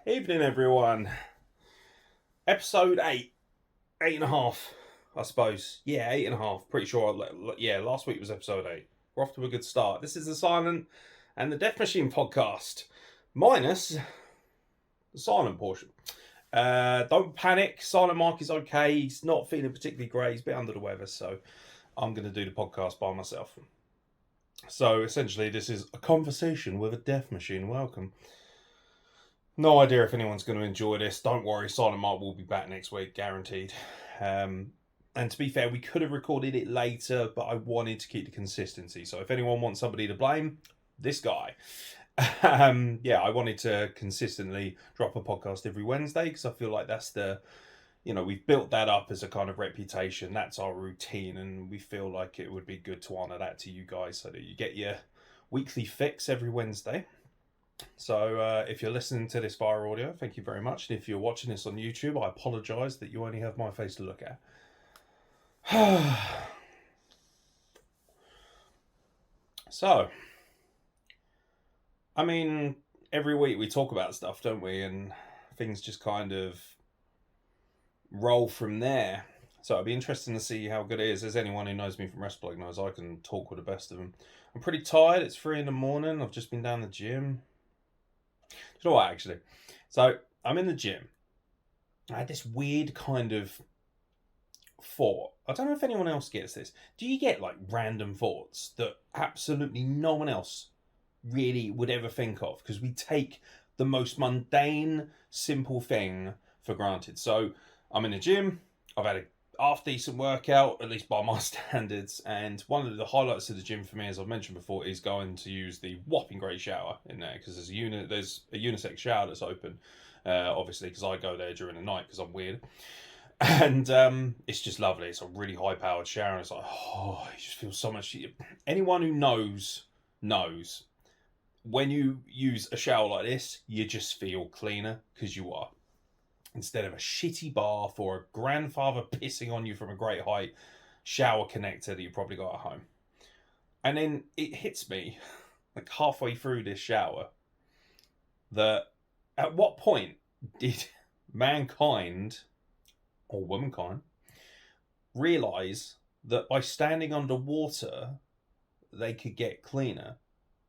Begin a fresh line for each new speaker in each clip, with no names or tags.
Evening, everyone. Episode 8. 8.5, I suppose. Yeah, 8.5. Pretty sure. Yeah, last week was episode 8. We're off to a good start. This is the Silent and the Death Machine podcast, minus the silent portion. Don't panic. Silent Mark is okay. He's not feeling particularly great. He's a bit under the weather, so I'm going to do the podcast by myself. So essentially, this is a conversation with a death machine. Welcome. No idea if anyone's going to enjoy this. Don't worry, Silent Mark will be back next week, guaranteed. And to be fair, we could have recorded it later, but I wanted to keep the consistency. So if anyone wants somebody to blame, this guy. I wanted to consistently drop a podcast every Wednesday because I feel like that's we've built that up as a kind of reputation. That's our routine, and we feel like it would be good to honour that to you guys so that you get your weekly fix every Wednesday. So if you're listening to this via audio, thank you very much. And if you're watching this on YouTube, I apologise that you only have my face to look at. So, I mean, every week we talk about stuff, don't we? And things just kind of roll from there. So it'll be interesting to see how good it is. As anyone who knows me from wrestling knows, I can talk with the best of them. I'm pretty tired. It's 3 a.m. I've just been down the gym. You know what, actually? So, I'm in the gym. I had this weird kind of thought. I don't know if anyone else gets this. Do you get, like, random thoughts that absolutely no one else really would ever think of? Because we take the most mundane, simple thing for granted. So, I'm in the gym. I've had a half-decent workout, at least by my standards, and one of the highlights of the gym for me, as I've mentioned before, is going to use the whopping great shower in there, because there's a unisex shower that's open, obviously, because I go there during the night because I'm weird, and it's just lovely. It's a really high-powered shower, and it's like, oh, you just feel so much. Anyone who knows, when you use a shower like this, you just feel cleaner, because you are. Instead of a shitty bath or a grandfather pissing on you from a great height shower connector that you probably got at home. And then it hits me, like halfway through this shower, that at what point did mankind, or womankind, realise that by standing underwater, they could get cleaner?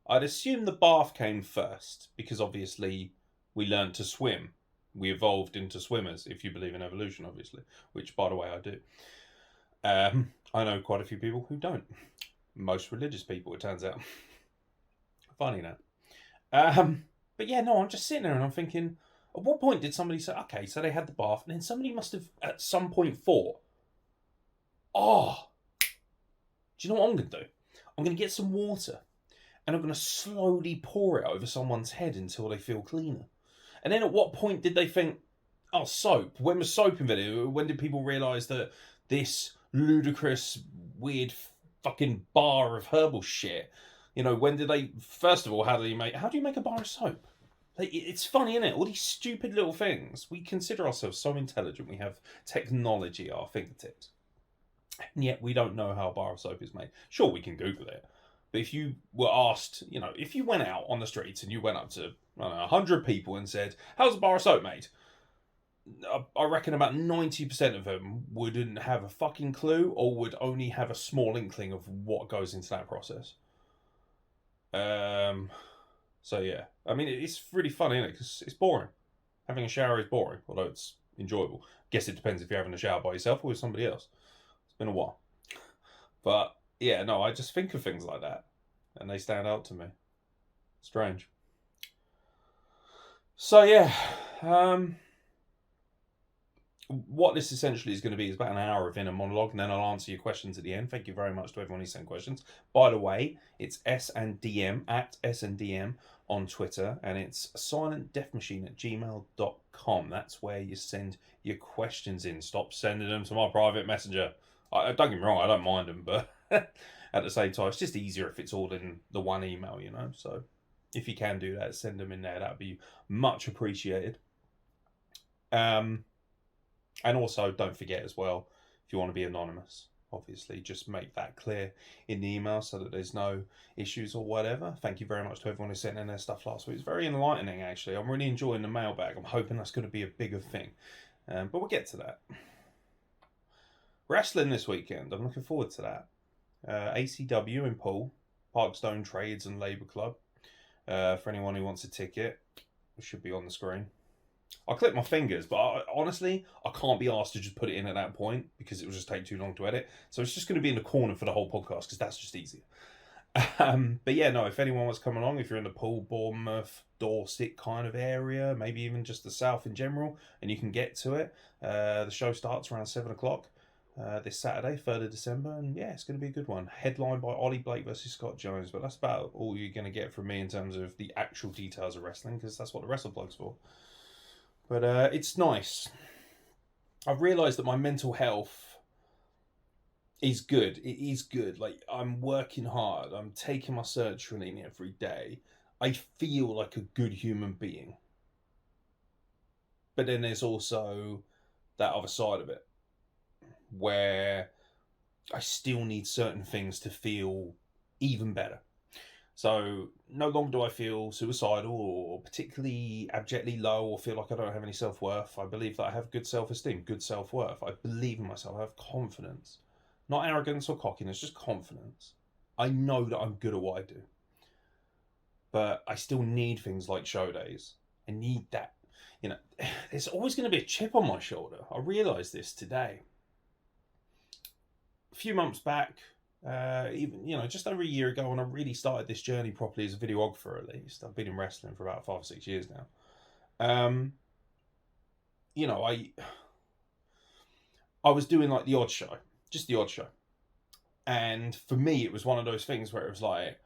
I'd assume the bath came first, because obviously we learned to swim. We evolved into swimmers, if you believe in evolution, obviously. Which, by the way, I do. I know quite a few people who don't. Most religious people, it turns out. Funny that. But yeah, no, I'm just sitting there and I'm thinking, at what point did somebody say, okay, so they had the bath, and then somebody must have at some point thought, oh, do you know what I'm going to do? I'm going to get some water, and I'm going to slowly pour it over someone's head until they feel cleaner. And then at what point did they think, oh, soap? When was soap invented? When did people realise that this ludicrous, weird fucking bar of herbal shit, when did they, first of all, how do you make a bar of soap? It's funny, isn't it? All these stupid little things. We consider ourselves so intelligent. We have technology at our fingertips. And yet we don't know how a bar of soap is made. Sure, we can Google it. But if you were asked, if you went out on the streets and you went up to, 100 people and said, how's a bar of soap made? I reckon about 90% of them wouldn't have a fucking clue, or would only have a small inkling of what goes into that process. So yeah. I mean, it's really fun, isn't it? Because it's boring. Having a shower is boring, although it's enjoyable. Guess it depends if you're having a shower by yourself or with somebody else. It's been a while. But yeah, no, I just think of things like that, and they stand out to me. Strange. So yeah, what this essentially is going to be is about an hour of inner monologue, and then I'll answer your questions at the end. Thank you very much to everyone who sent questions. By the way, it's S&DM, at S&DM on Twitter, and it's silentdeathmachine@gmail.com. That's where you send your questions in. Stop sending them to my private messenger. Don't get me wrong, I don't mind them, but at the same time, it's just easier if it's all in the one email, so if you can do that, send them in there. That'd be much appreciated. And also, don't forget as well, if you want to be anonymous, obviously just make that clear in the email so that there's no issues or whatever. Thank you very much to everyone who sent in their stuff last week. It's very enlightening, actually. I'm really enjoying the mailbag. I'm hoping that's going to be a bigger thing, but we'll get to that. Wrestling this weekend. I'm looking forward to that. ACW in Poole, Parkstone Trades and Labour Club. For anyone who wants a ticket, it should be on the screen. I clip my fingers, but honestly, I can't be asked to just put it in at that point because it will just take too long to edit. So it's just going to be in the corner for the whole podcast because that's just easier. But yeah, no, if anyone wants to come along, if you're in the Poole, Bournemouth, Dorset kind of area, maybe even just the south in general, and you can get to it, the show starts around 7 o'clock this Saturday, 3rd of December, and yeah, it's going to be a good one. Headlined by Ollie Blake versus Scott Jones, but that's about all you're going to get from me in terms of the actual details of wrestling because that's what the Wrestle Blog's for. But it's nice. I've realised that my mental health is good. It is good. Like, I'm working hard. I'm taking my sertraline every day. I feel like a good human being. But then there's also that other side of it where I still need certain things to feel even better. So no longer do I feel suicidal or particularly abjectly low or feel like I don't have any self-worth. I believe that I have good self-esteem, good self-worth. I believe in myself. I have confidence. Not arrogance or cockiness, just confidence. I know that I'm good at what I do. But I still need things like show days. I need that. You know, there's always going to be a chip on my shoulder. I realised this today. A few months back, even just over a year ago when I really started this journey properly as a videographer, at least I've been in wrestling for about 5 or 6 years now. I was doing like the odd show, just the odd show, and for me it was one of those things where it was like,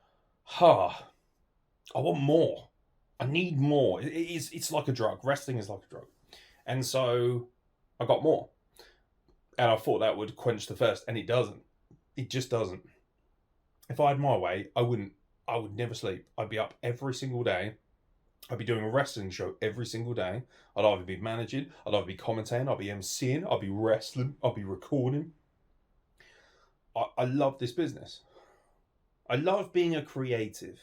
I want more, I need more. It's like a drug. Wrestling is like a drug, and so I got more, and I thought that would quench the thirst, and it doesn't. It just doesn't. If I had my way, I would never sleep. I'd be up every single day. I'd be doing a wrestling show every single day. I'd either be managing, I'd either be commentating, I'd be emceeing, I'd be wrestling, I'd be recording. I love this business. I love being a creative.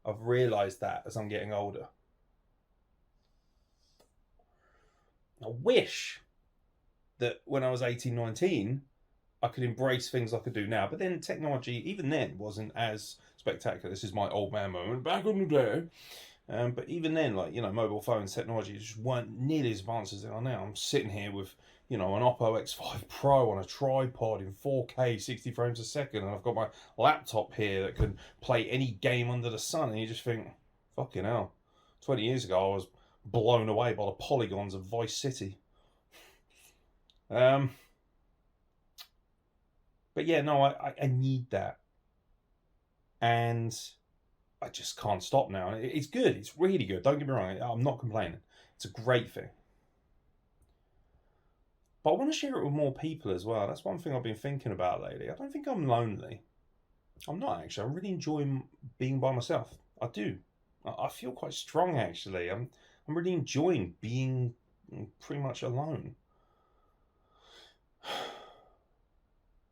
I've realised that as I'm getting older. I wish that when I was 18, 19, I could embrace things I could do now. But then technology, even then, wasn't as spectacular. This is my old man moment. Back in the day. But even then, mobile phones, technology just weren't nearly as advanced as they are now. I'm sitting here with, an Oppo X5 Pro on a tripod in 4K, 60 frames a second. And I've got my laptop here that can play any game under the sun. And you just think, fucking hell. 20 years ago, I was blown away by the polygons of Vice City. But yeah, no, I need that. And I just can't stop now. It's good. It's really good. Don't get me wrong. I'm not complaining. It's a great thing. But I want to share it with more people as well. That's one thing I've been thinking about lately. I don't think I'm lonely. I'm not, actually. I really enjoy being by myself. I do. I feel quite strong, actually. I'm really enjoying being pretty much alone.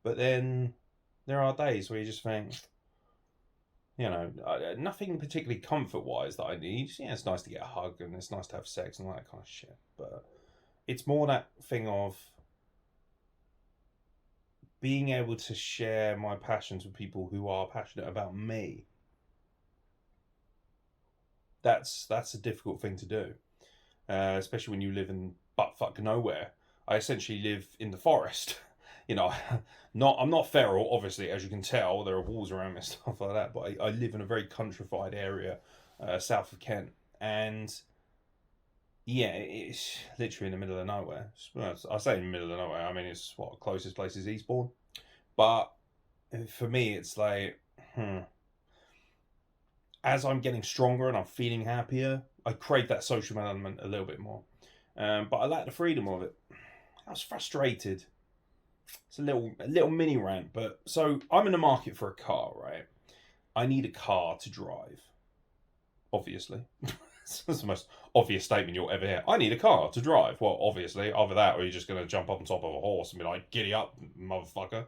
But then there are days where you just think, nothing particularly comfort-wise that I need. Yeah, it's nice to get a hug and it's nice to have sex and all that kind of shit. But it's more that thing of being able to share my passions with people who are passionate about me. That's a difficult thing to do, especially when you live in buttfuck nowhere. I essentially live in the forest. I'm not feral, obviously, as you can tell. There are walls around me and stuff like that. But I live in a very countrified area, south of Kent, and yeah, it's literally in the middle of nowhere. Well, I say in the middle of nowhere. I mean, it's the closest place is Eastbourne. But for me, it's like, as I'm getting stronger and I'm feeling happier, I crave that social element a little bit more. But I lack the freedom of it. I was frustrated. It's a little mini rant, but so I'm in the market for a car, right? I need a car to drive, obviously. That's the most obvious statement you'll ever hear. I need a car to drive. Well, obviously, either that or you're just going to jump up on top of a horse and be like, giddy up, motherfucker.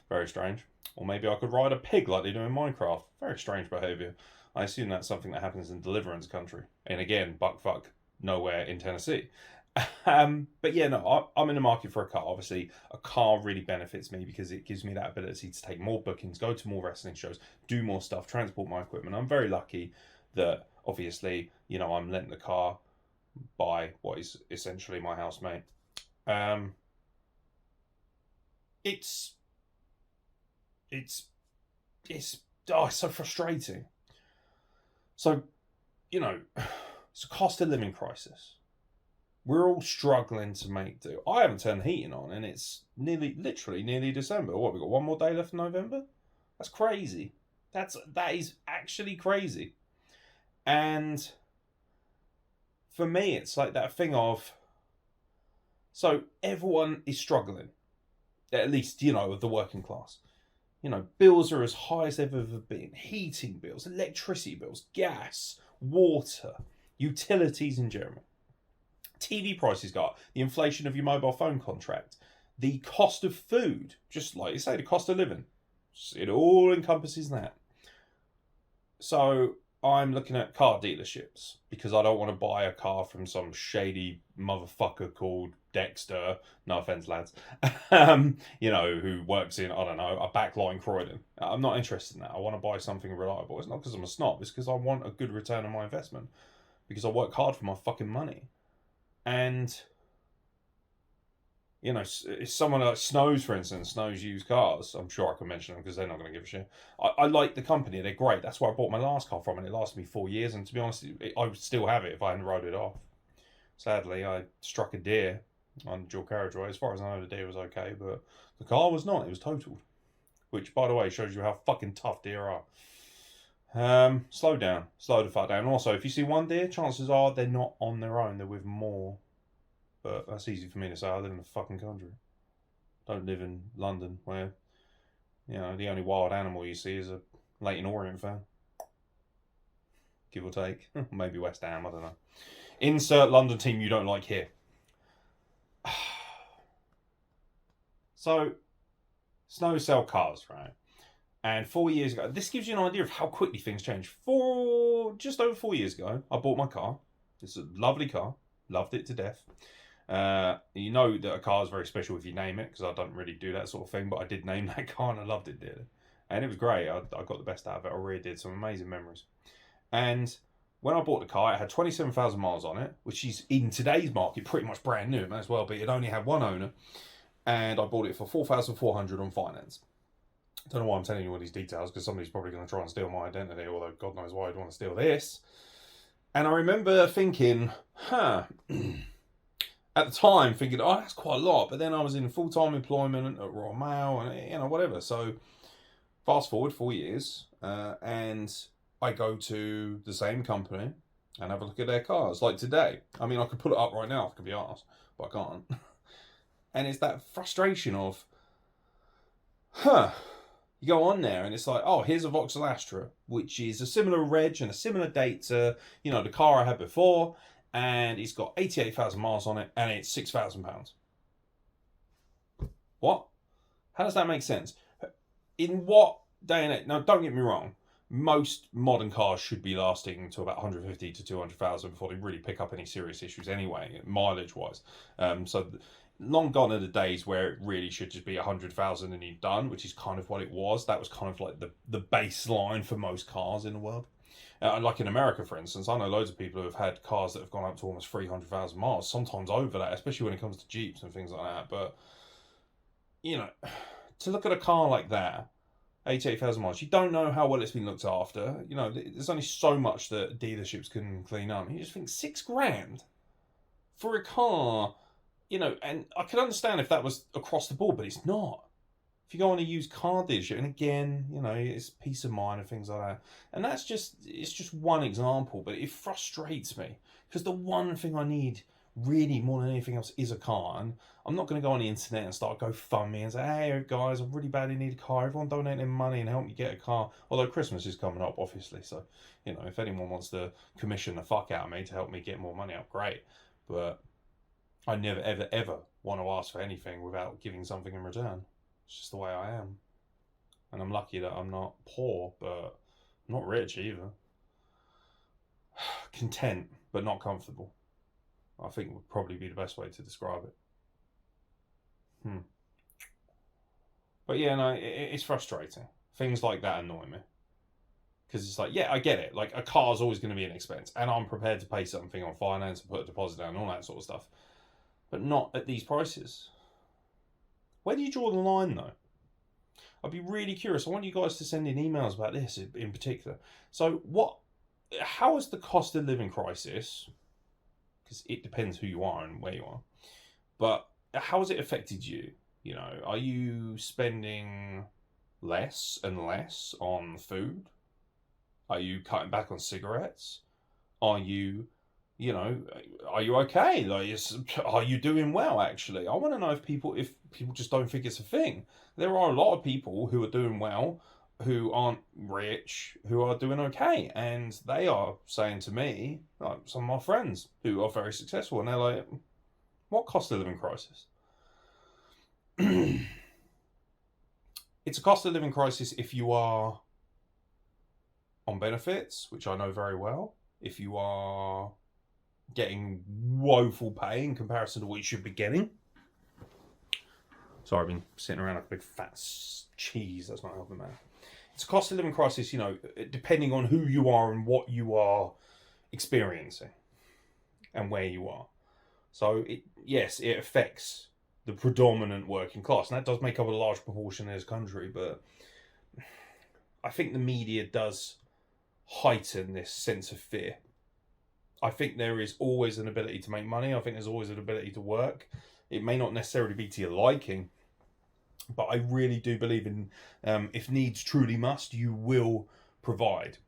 Very strange. Or maybe I could ride a pig like they do in Minecraft. Very strange behaviour. I assume that's something that happens in Deliverance country. And again, buckfuck, nowhere in Tennessee. But yeah, no, I'm in the market for a car. Obviously, a car really benefits me because it gives me that ability to take more bookings, go to more wrestling shows, do more stuff, transport my equipment. I'm very lucky that, obviously, you know, I'm letting the car by what is essentially my housemate. It's so frustrating. So, you know, it's a cost of living crisis. We're all struggling to make do. I haven't turned the heating on, and it's literally nearly December. What, we got one more day left in November? That's crazy. That is actually crazy. And for me, it's like that thing of, so everyone is struggling, at least, you know, of the working class. You know, bills are as high as they've ever been. Heating bills, electricity bills, gas, water, utilities in general. TV prices go up, the inflation of your mobile phone contract, the cost of food, just like you say, the cost of living. It all encompasses that. So I'm looking at car dealerships because I don't want to buy a car from some shady motherfucker called Dexter. No offense, lads. You know, who works in, I don't know, a backline Croydon. I'm not interested in that. I want to buy something reliable. It's not because I'm a snob. It's because I want a good return on my investment. Because I work hard for my fucking money. And, you know, if someone like Snow's, for instance, Snow's used cars, I'm sure I can mention them because they're not going to give a shit. I like the company. They're great. That's where I bought my last car from, and it lasted me 4 years. And to be honest, I would still have it if I hadn't rode it off. Sadly, I struck a deer on dual carriageway. As far as I know, the deer was okay, but the car was not. It was totaled. Which, by the way, shows you how fucking tough deer are. Slow down. Slow the fuck down. And also, if you see one deer, chances are they're not on their own. They're with more. But that's easy for me to say. I live in the fucking country. Don't live in London, where, you know, the only wild animal you see is a Leyton Orient fan. Give or take. Maybe West Ham, I don't know. Insert London team you don't like here. So, Snow sell cars, right? And 4 years ago, this gives you an idea of how quickly things change. Just over 4 years ago, I bought my car. It's a lovely car. Loved it to death. You know that a car is very special if you name it, because I don't really do that sort of thing, but I did name that car and I loved it dearly. And it was great. I got the best out of it. I really did. Some amazing memories. And when I bought the car, it had 27,000 miles on it, which is, in today's market, pretty much brand new. It may as well be. It only had one owner. And I bought it for $4,400 on finance. I don't know why I'm telling you all these details, because somebody's probably going to try and steal my identity, although God knows why I'd want to steal this. And I remember thinking, at the time, thinking, oh, that's quite a lot. But then I was in full-time employment at Royal Mail and, you know, whatever. So fast forward 4 years, and I go to the same company and have a look at their cars. Like today. I mean, I could put it up right now if I could be arsed, but I can't. And it's that frustration of, you go on there and it's like, oh, here's a Vauxhall Astra, which is a similar reg and a similar date to, you know, the car I had before. And it's got 88,000 miles on it, and it's £6,000. What? How does that make sense? In what day and age? Now, don't get me wrong. Most modern cars should be lasting to about 150 to 200,000 before they really pick up any serious issues anyway, mileage-wise. So long gone are the days where it really should just be 100,000 and you're done, which is kind of what it was. That was kind of like the baseline for most cars in the world. Like in America, for instance, I know loads of people who have had cars that have gone up to almost 300,000 miles, sometimes over that, especially when it comes to Jeeps and things like that. But, you know, to look at a car like that, 88,000 miles, you don't know how well it's been looked after. You know, there's only so much that dealerships can clean up. You just think £6,000 for a car, you know, and I can understand if that was across the board, but it's not. If you go on a used car dealership, and again, you know, it's peace of mind and things like that. And it's just one example, but it frustrates me because the one thing I need really more than anything else is a car. And I'm not going to go on the internet and start GoFundMe and say, hey guys, I really badly need a car. Everyone donate their money and help me get a car. Although Christmas is coming up, obviously. So, if anyone wants to commission the fuck out of me to help me get more money up, great. But I never, ever, ever want to ask for anything without giving something in return. It's just the way I am. And I'm lucky that I'm not poor, but not rich either. Content, but not comfortable, I think would probably be the best way to describe it. But yeah, no, it's frustrating. Things like that annoy me. Because it's like, yeah, I get it. Like, a car's always going to be an expense. And I'm prepared to pay something on finance and put a deposit down and all that sort of stuff. But not at these prices. Where do you draw the line, though? I'd be really curious. I want you guys to send in emails about this in particular. So how is the cost of living crisis, because it depends who you are and where you are, but how has it affected you? Are you spending less and less on food? Are you cutting back on cigarettes? Are you okay? Like, are you doing well, actually? I want to know if people just don't think it's a thing. There are a lot of people who are doing well, who aren't rich, who are doing okay. And they are saying to me, like some of my friends who are very successful, and they're like, what cost of living crisis? It's a cost of living crisis if you are on benefits, which I know very well. If you are getting woeful pay in comparison to what you should be getting. Sorry, I've been sitting around like a big fat cheese. That's not helping, man. It's a cost of living crisis, depending on who you are and what you are experiencing and where you are. So, it affects the predominant working class. And that does make up a large proportion in this country. But I think the media does heighten this sense of fear. I think there is always an ability to make money. I think there's always an ability to work. It may not necessarily be to your liking, but I really do believe in, if needs truly must, you will provide.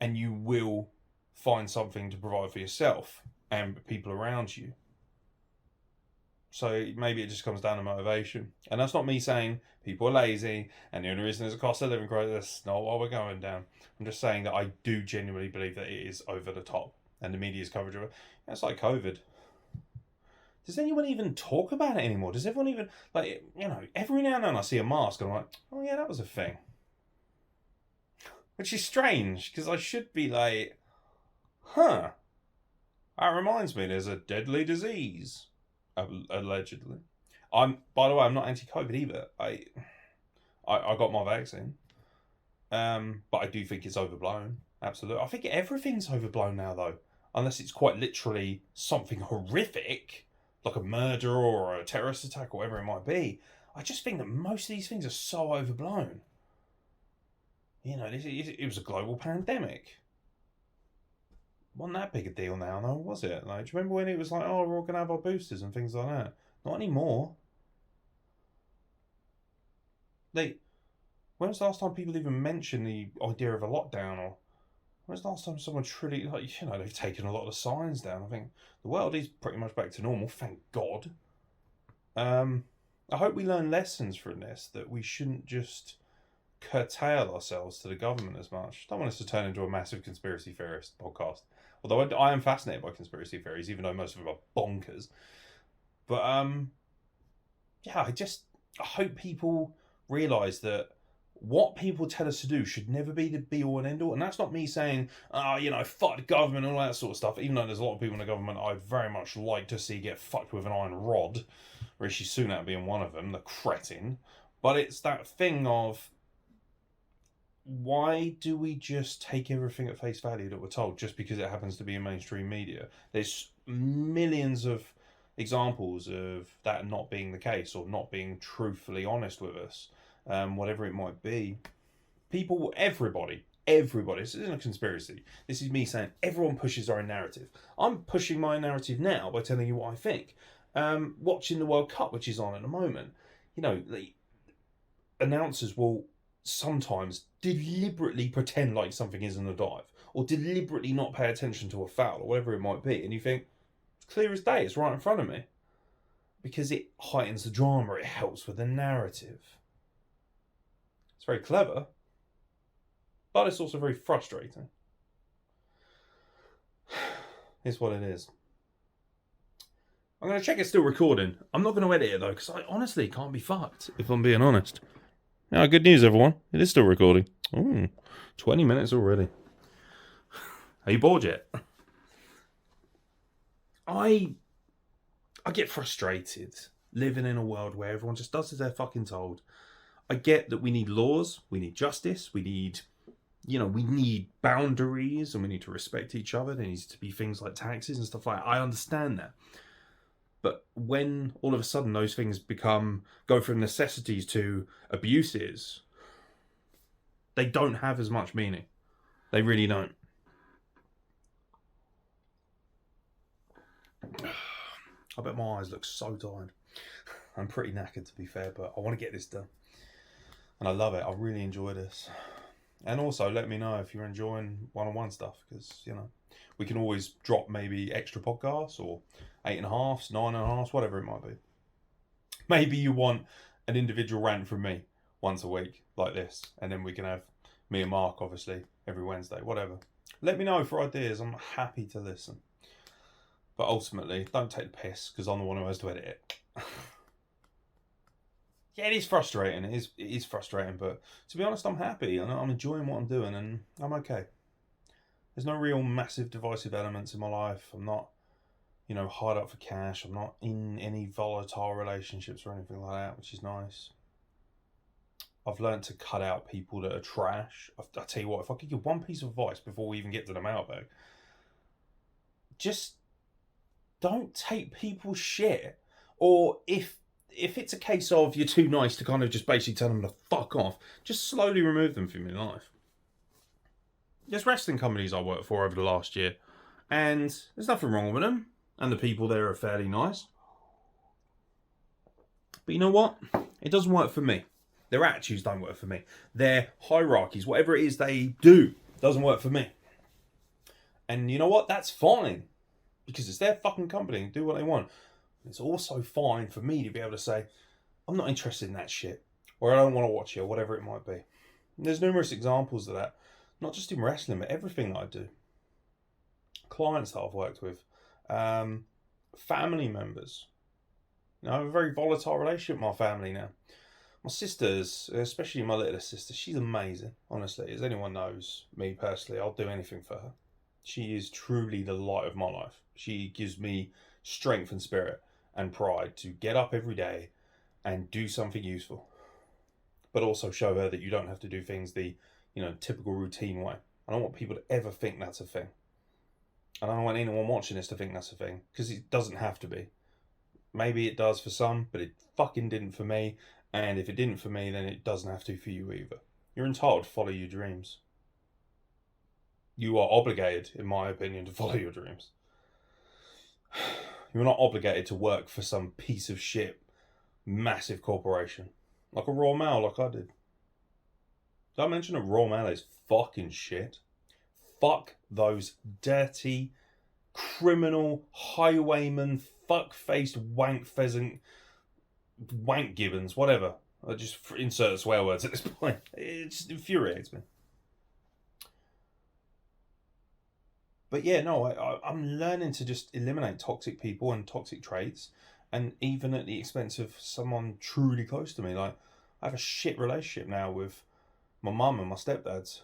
And you will find something to provide for yourself and people around you. So maybe it just comes down to motivation. And that's not me saying people are lazy and the only reason there's a cost of living crisis. That's not what we're going down. I'm just saying that I do genuinely believe that it is over the top. And the media's coverage of it. It's like COVID. Does anyone even talk about it anymore? Does everyone even, every now and then I see a mask and I'm like, oh yeah, that was a thing. Which is strange, because I should be like, that reminds me, there's a deadly disease, allegedly. By the way, I'm not anti-COVID either. I got my vaccine. But I do think it's overblown. Absolutely. I think everything's overblown now, though. Unless it's quite literally something horrific, like a murder or a terrorist attack or whatever it might be. I just think that most of these things are so overblown. It was a global pandemic. Wasn't that big a deal now, though, was it? Like, do you remember when it was like, oh, we're all going to have our boosters and things like that? Not anymore. When was the last time people even mentioned the idea of a lockdown? Or when was the last time someone truly, they've taken a lot of the signs down? I think the world is pretty much back to normal, thank God. I hope we learn lessons from this, that we shouldn't just curtail ourselves to the government as much. I don't want us to turn into a massive conspiracy theorist podcast. Although I am fascinated by conspiracy theories, even though most of them are bonkers. But, I hope people realise that what people tell us to do should never be the be-all and end-all. And that's not me saying, fuck the government and all that sort of stuff, even though there's a lot of people in the government I'd very much like to see get fucked with an iron rod. Rishi Sunak being one of them, the cretin. But it's that thing of, why do we just take everything at face value that we're told just because it happens to be in mainstream media? There's millions of examples of that not being the case, or not being truthfully honest with us, whatever it might be. Everybody, this isn't a conspiracy. This is me saying everyone pushes their own narrative. I'm pushing my narrative now by telling you what I think. Watching the World Cup, which is on at the moment, the announcers will sometimes deliberately pretend like something isn't a dive, or deliberately not pay attention to a foul, or whatever it might be, and you think, Clear as day, it's right in front of me. Because it heightens the drama, it helps with the narrative. It's very clever, but it's also very frustrating. It's what it is. I'm going to check it's still recording. I'm not going to edit it though, because I honestly can't be fucked, if I'm being honest. Now, good news, everyone. It is still recording. Ooh, 20 minutes already. Are you bored yet? I get frustrated living in a world where everyone just does as they're fucking told. I get that we need laws, we need justice, we need boundaries, and we need to respect each other. There needs to be things like taxes and stuff like that. I understand that. But when all of a sudden those things go from necessities to abuses, they don't have as much meaning. They really don't. I bet my eyes look so tired. I'm pretty knackered, to be fair, but I want to get this done. And I love it. I really enjoy this. And also, let me know if you're enjoying one-on-one stuff, because, we can always drop maybe extra podcasts or 8.5s, 9.5s, whatever it might be. Maybe you want an individual rant from me once a week, like this, and then we can have me and Mark, obviously, every Wednesday, whatever. Let me know for ideas. I'm happy to listen. But ultimately, don't take the piss, because I'm the one who has to edit it. Yeah, it is frustrating. It is frustrating, but to be honest, I'm happy. I'm enjoying what I'm doing, and I'm okay. There's no real massive divisive elements in my life. I'm not, hard up for cash. I'm not in any volatile relationships or anything like that, which is nice. I've learned to cut out people that are trash. I tell you what, if I could give one piece of advice before we even get to the mailbag, just don't take people's shit. Or if it's a case of you're too nice to kind of just basically tell them to fuck off, just slowly remove them from your life. There's wrestling companies I worked for over the last year, and there's nothing wrong with them, and the people there are fairly nice. But you know what? It doesn't work for me. Their attitudes don't work for me. Their hierarchies, whatever it is they do, doesn't work for me. And you know what? That's fine, because it's their fucking company, do what they want. It's also fine for me to be able to say, I'm not interested in that shit, or I don't want to watch it, or whatever it might be. And there's numerous examples of that, not just in wrestling, but everything that I do. Clients that I've worked with, family members. I have a very volatile relationship with my family now. My sisters, especially my littlest sister, she's amazing, honestly. As anyone knows me personally, I'll do anything for her. She is truly the light of my life. She gives me strength and spirit and pride to get up every day and do something useful, but also show her that you don't have to do things the typical routine way. I don't want people to ever think that's a thing. I don't want anyone watching this to think that's a thing, because it doesn't have to be. Maybe it does for some, but it fucking didn't for me. And if it didn't for me, then it doesn't have to for you either. You're entitled to follow your dreams. You are obligated, in my opinion, to follow your dreams. You're not obligated to work for some piece of shit, massive corporation. Like a Royal Mail, like I did. Did I mention that Royal Mail is fucking shit? Fuck those dirty, criminal, highwayman, fuck-faced wank pheasant, wank gibbons, whatever. I just insert swear words at this point. It just infuriates me. But yeah, no, I'm learning to just eliminate toxic people and toxic traits, and even at the expense of someone truly close to me. Like, I have a shit relationship now with my mum and my stepdads.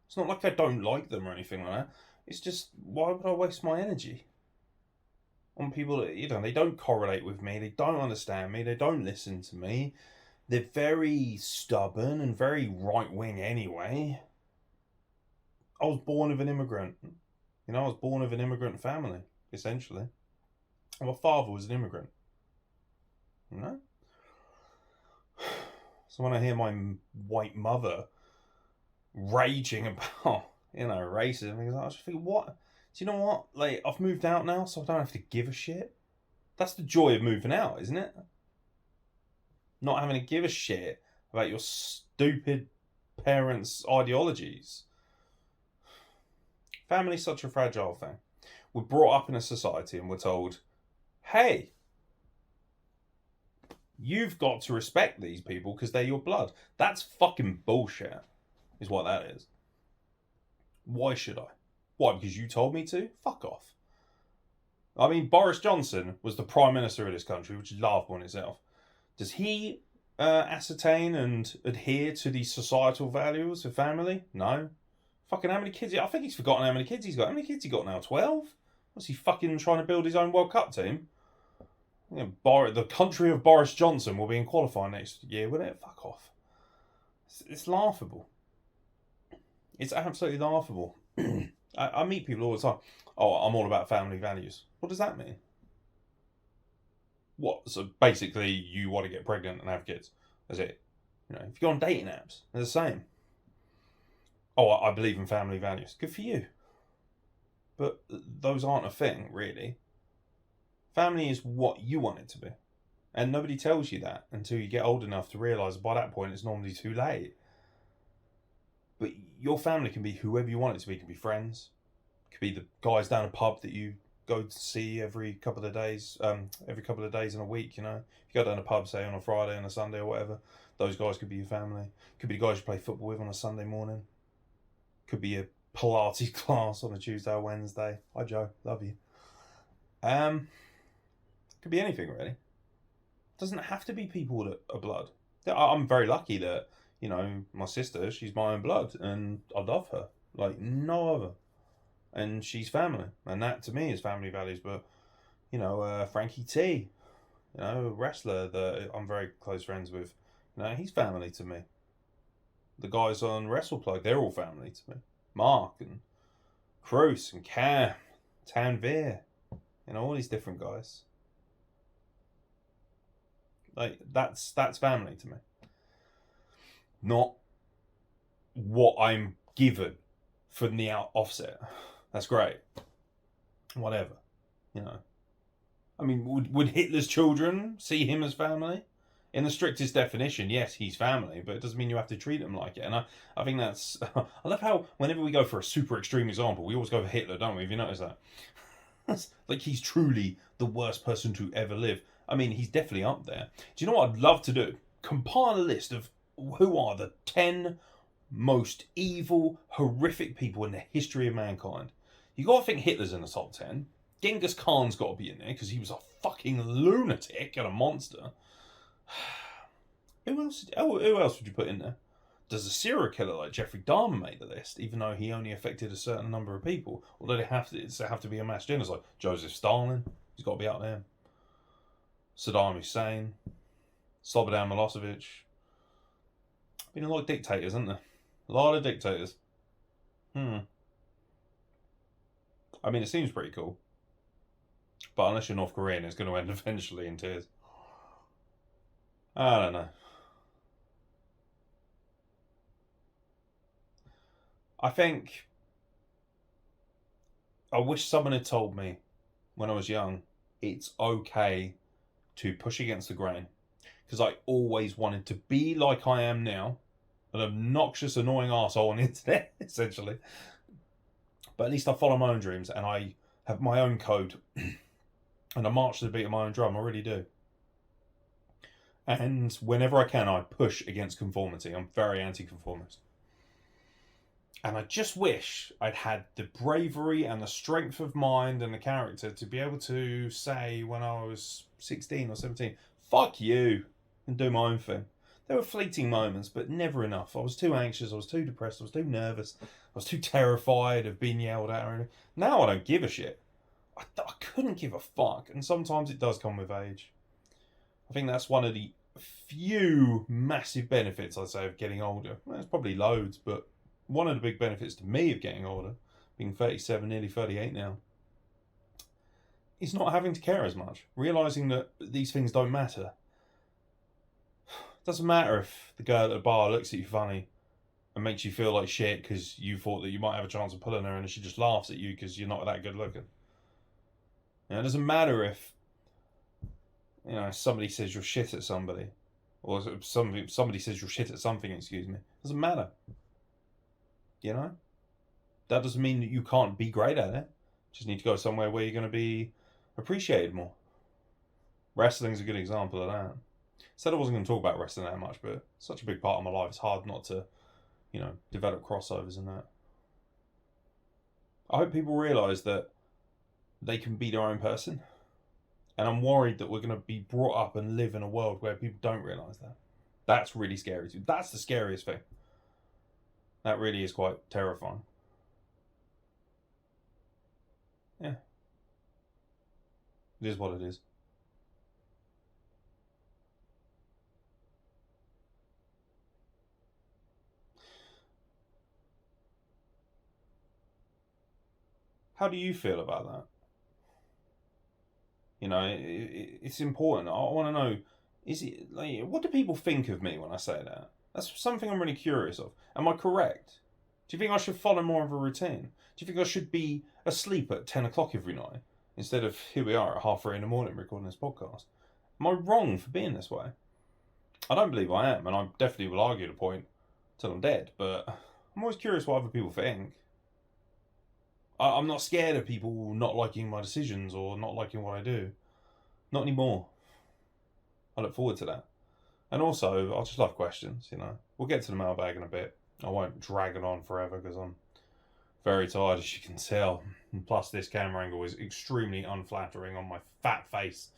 It's not like I don't like them or anything like that. It's just, why would I waste my energy on people that, they don't correlate with me, they don't understand me, they don't listen to me, they're very stubborn and very right-wing anyway. I was born of an immigrant. I was born of an immigrant family, essentially. And my father was an immigrant. So when I hear my white mother raging about, racism, I just think, what? Do you know what? Like, I've moved out now, so I don't have to give a shit. That's the joy of moving out, isn't it? Not having to give a shit about your stupid parents' ideologies. Family's such a fragile thing. We're brought up in a society and we're told, hey, you've got to respect these people because they're your blood. That's fucking bullshit, is what that is. Why should I? Why? Because you told me to? Fuck off. I mean, Boris Johnson was the Prime Minister of this country, which is laughable in itself. Does he ascertain and adhere to the societal values of family? No. Fucking how many kids? I think he's forgotten how many kids he's got. How many kids he got now? 12? Was he fucking trying to build his own World Cup team? The country of Boris Johnson will be in qualifying next year, will it? Fuck off. It's laughable. It's absolutely laughable. I meet people all the time. Oh, I'm all about family values. What does that mean? What? So basically, you want to get pregnant and have kids. That's it. You know, if you go on dating apps, they're the same. Oh, I believe in family values. Good for you. But those aren't a thing, really. Family is what you want it to be. And nobody tells you that until you get old enough to realise by that point it's normally too late. But your family can be whoever you want it to be. It can be friends. It could be the guys down a pub that you go to see every couple of days in a week, you know. If you go down a pub, say on a Friday and a Sunday or whatever, those guys could be your family. Could be the guys you play football with on a Sunday morning. Could be a Pilates class on a Tuesday or Wednesday. Hi Joe, love you. Could be anything really. Doesn't have to be people that are blood. I'm very lucky that, you know, my sister, she's my own blood and I love her like no other. And she's family. And that to me is family values. But, you know, Frankie T, you know, a wrestler that I'm very close friends with, you know, he's family to me. The guys on WrestlePlug, they're all family to me. Mark and Cruz and Cam, Tanvir, you know, all these different guys. Like, that's family to me. Not what I'm given from the offset. That's great. Whatever. You know. I mean, would Hitler's children see him as family? In the strictest definition, yes, he's family, but it doesn't mean you have to treat him like it. And I think that's... I love how whenever we go for a super extreme example, we always go for Hitler, don't we? Have you noticed that? Like, he's truly the worst person to ever live. I mean, he's definitely up there. Do you know what I'd love to do? Compile a list of who are the 10 most evil, horrific people in the history of mankind. You got to think Hitler's in the top 10. Genghis Khan's got to be in there because he was a fucking lunatic and a monster. Who else would you put in there? Does a serial killer like Jeffrey Dahmer make the list, even though he only affected a certain number of people? Or does it have to be a mass genocide? Joseph Stalin, he's got to be up there. Saddam Hussein, Slobodan Milosevic. Been a lot of dictators, hasn't there? A lot of dictators. I mean, it seems pretty cool. But unless you're North Korean, it's going to end eventually in tears. I don't know. I think I wish someone had told me when I was young it's okay to push against the grain. Because I always wanted to be like I am now. An obnoxious, annoying arsehole on the internet, essentially. But at least I follow my own dreams and I have my own code. And I march to the beat of my own drum. I really do. And whenever I can, I push against conformity. I'm very anti-conformist. And I just wish I'd had the bravery and the strength of mind and the character to be able to say when I was 16 or 17, fuck you, and do my own thing. There were fleeting moments, but never enough. I was too anxious, I was too depressed, I was too nervous, I was too terrified of being yelled at. Now I don't give a shit. I couldn't give a fuck, and sometimes it does come with age. I think that's one of the few massive benefits, I'd say, of getting older. Well, there's probably loads, but one of the big benefits to me of getting older, being 37, nearly 38 now, is not having to care as much. Realising that these things don't matter. It doesn't matter if the girl at the bar looks at you funny and makes you feel like shit because you thought that you might have a chance of pulling her and she just laughs at you because you're not that good looking. You know, it doesn't matter if, you know, somebody says you're shit at somebody, or somebody says you're shit at something, excuse me. It doesn't matter. You know? That doesn't mean that you can't be great at it. Just need to go somewhere where you're going to be appreciated more. Wrestling's a good example of that. Said I wasn't going to talk about wrestling that much, but it's such a big part of my life. It's hard not to, develop crossovers and that. I hope people realise that they can be their own person. And I'm worried that we're going to be brought up and live in a world where people don't realise that. That's really scary too. That's the scariest thing. That really is quite terrifying. Yeah. It is what it is. How do you feel about that? It's important. I want to know, is it like, what do people think of me when I say that? That's something I'm really curious of. Am I correct? Do you think I should follow more of a routine? Do you think I should be asleep at 10 o'clock every night instead of here we are at 3:30 in the morning recording this podcast? Am I wrong for being this way? I don't believe I am, and I definitely will argue the point till I'm dead, but I'm always curious what other people think. I'm not scared of people not liking my decisions or not liking what I do. Not anymore. I look forward to that. And also, I just love questions, We'll get to the mailbag in a bit. I won't drag it on forever because I'm very tired, as you can tell. And plus, this camera angle is extremely unflattering on my fat face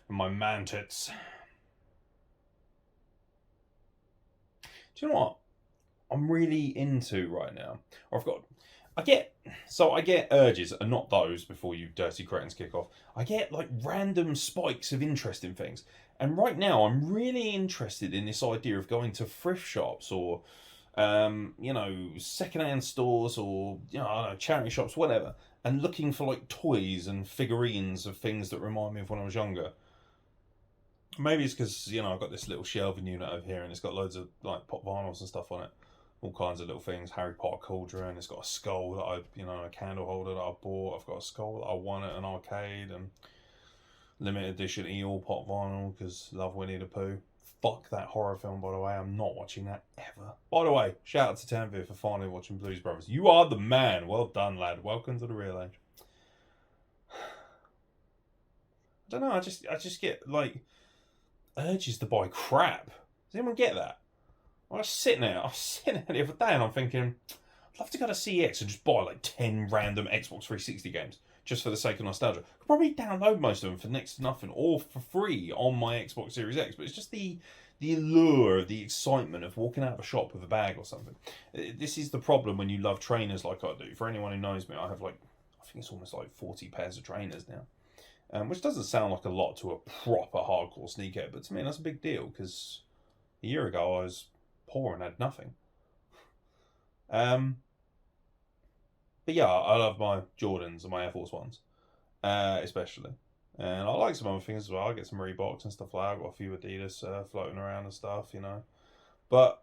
and my man tits. Do you know what I'm really into right now? I get urges, and not those before you dirty cretins kick off. I get like random spikes of interest in things. And right now I'm really interested in this idea of going to thrift shops or, secondhand stores or, I don't know, charity shops, whatever, and looking for like toys and figurines of things that remind me of when I was younger. Maybe it's because, I've got this little shelving unit over here and it's got loads of like pop vinyls and stuff on it. All kinds of little things. Harry Potter cauldron. It's got a skull that a candle holder that I bought. I've got a skull that I won at an arcade, and limited edition Eeyore pop vinyl because love Winnie the Pooh. Fuck that horror film, by the way. I'm not watching that ever. By the way, shout out to Tanvir for finally watching Blues Brothers. You are the man. Well done, lad. Welcome to the real age. I don't know. I just get like urges to buy crap. Does anyone get that? I was sitting there the other day and I'm thinking, I'd love to go to CX and just buy like 10 random Xbox 360 games just for the sake of nostalgia. I could probably download most of them for next to nothing or for free on my Xbox Series X, but it's just the allure, the excitement of walking out of a shop with a bag or something. This is the problem when you love trainers like I do. For anyone who knows me, I have I think it's almost like 40 pairs of trainers now, which doesn't sound like a lot to a proper hardcore sneakerhead, but to me that's a big deal because a year ago I was poor and had nothing. But yeah, I love my Jordans and my Air Force Ones, especially. And I like some other things as well. I get some Reeboks and stuff like that. I've got a few Adidas floating around and stuff, But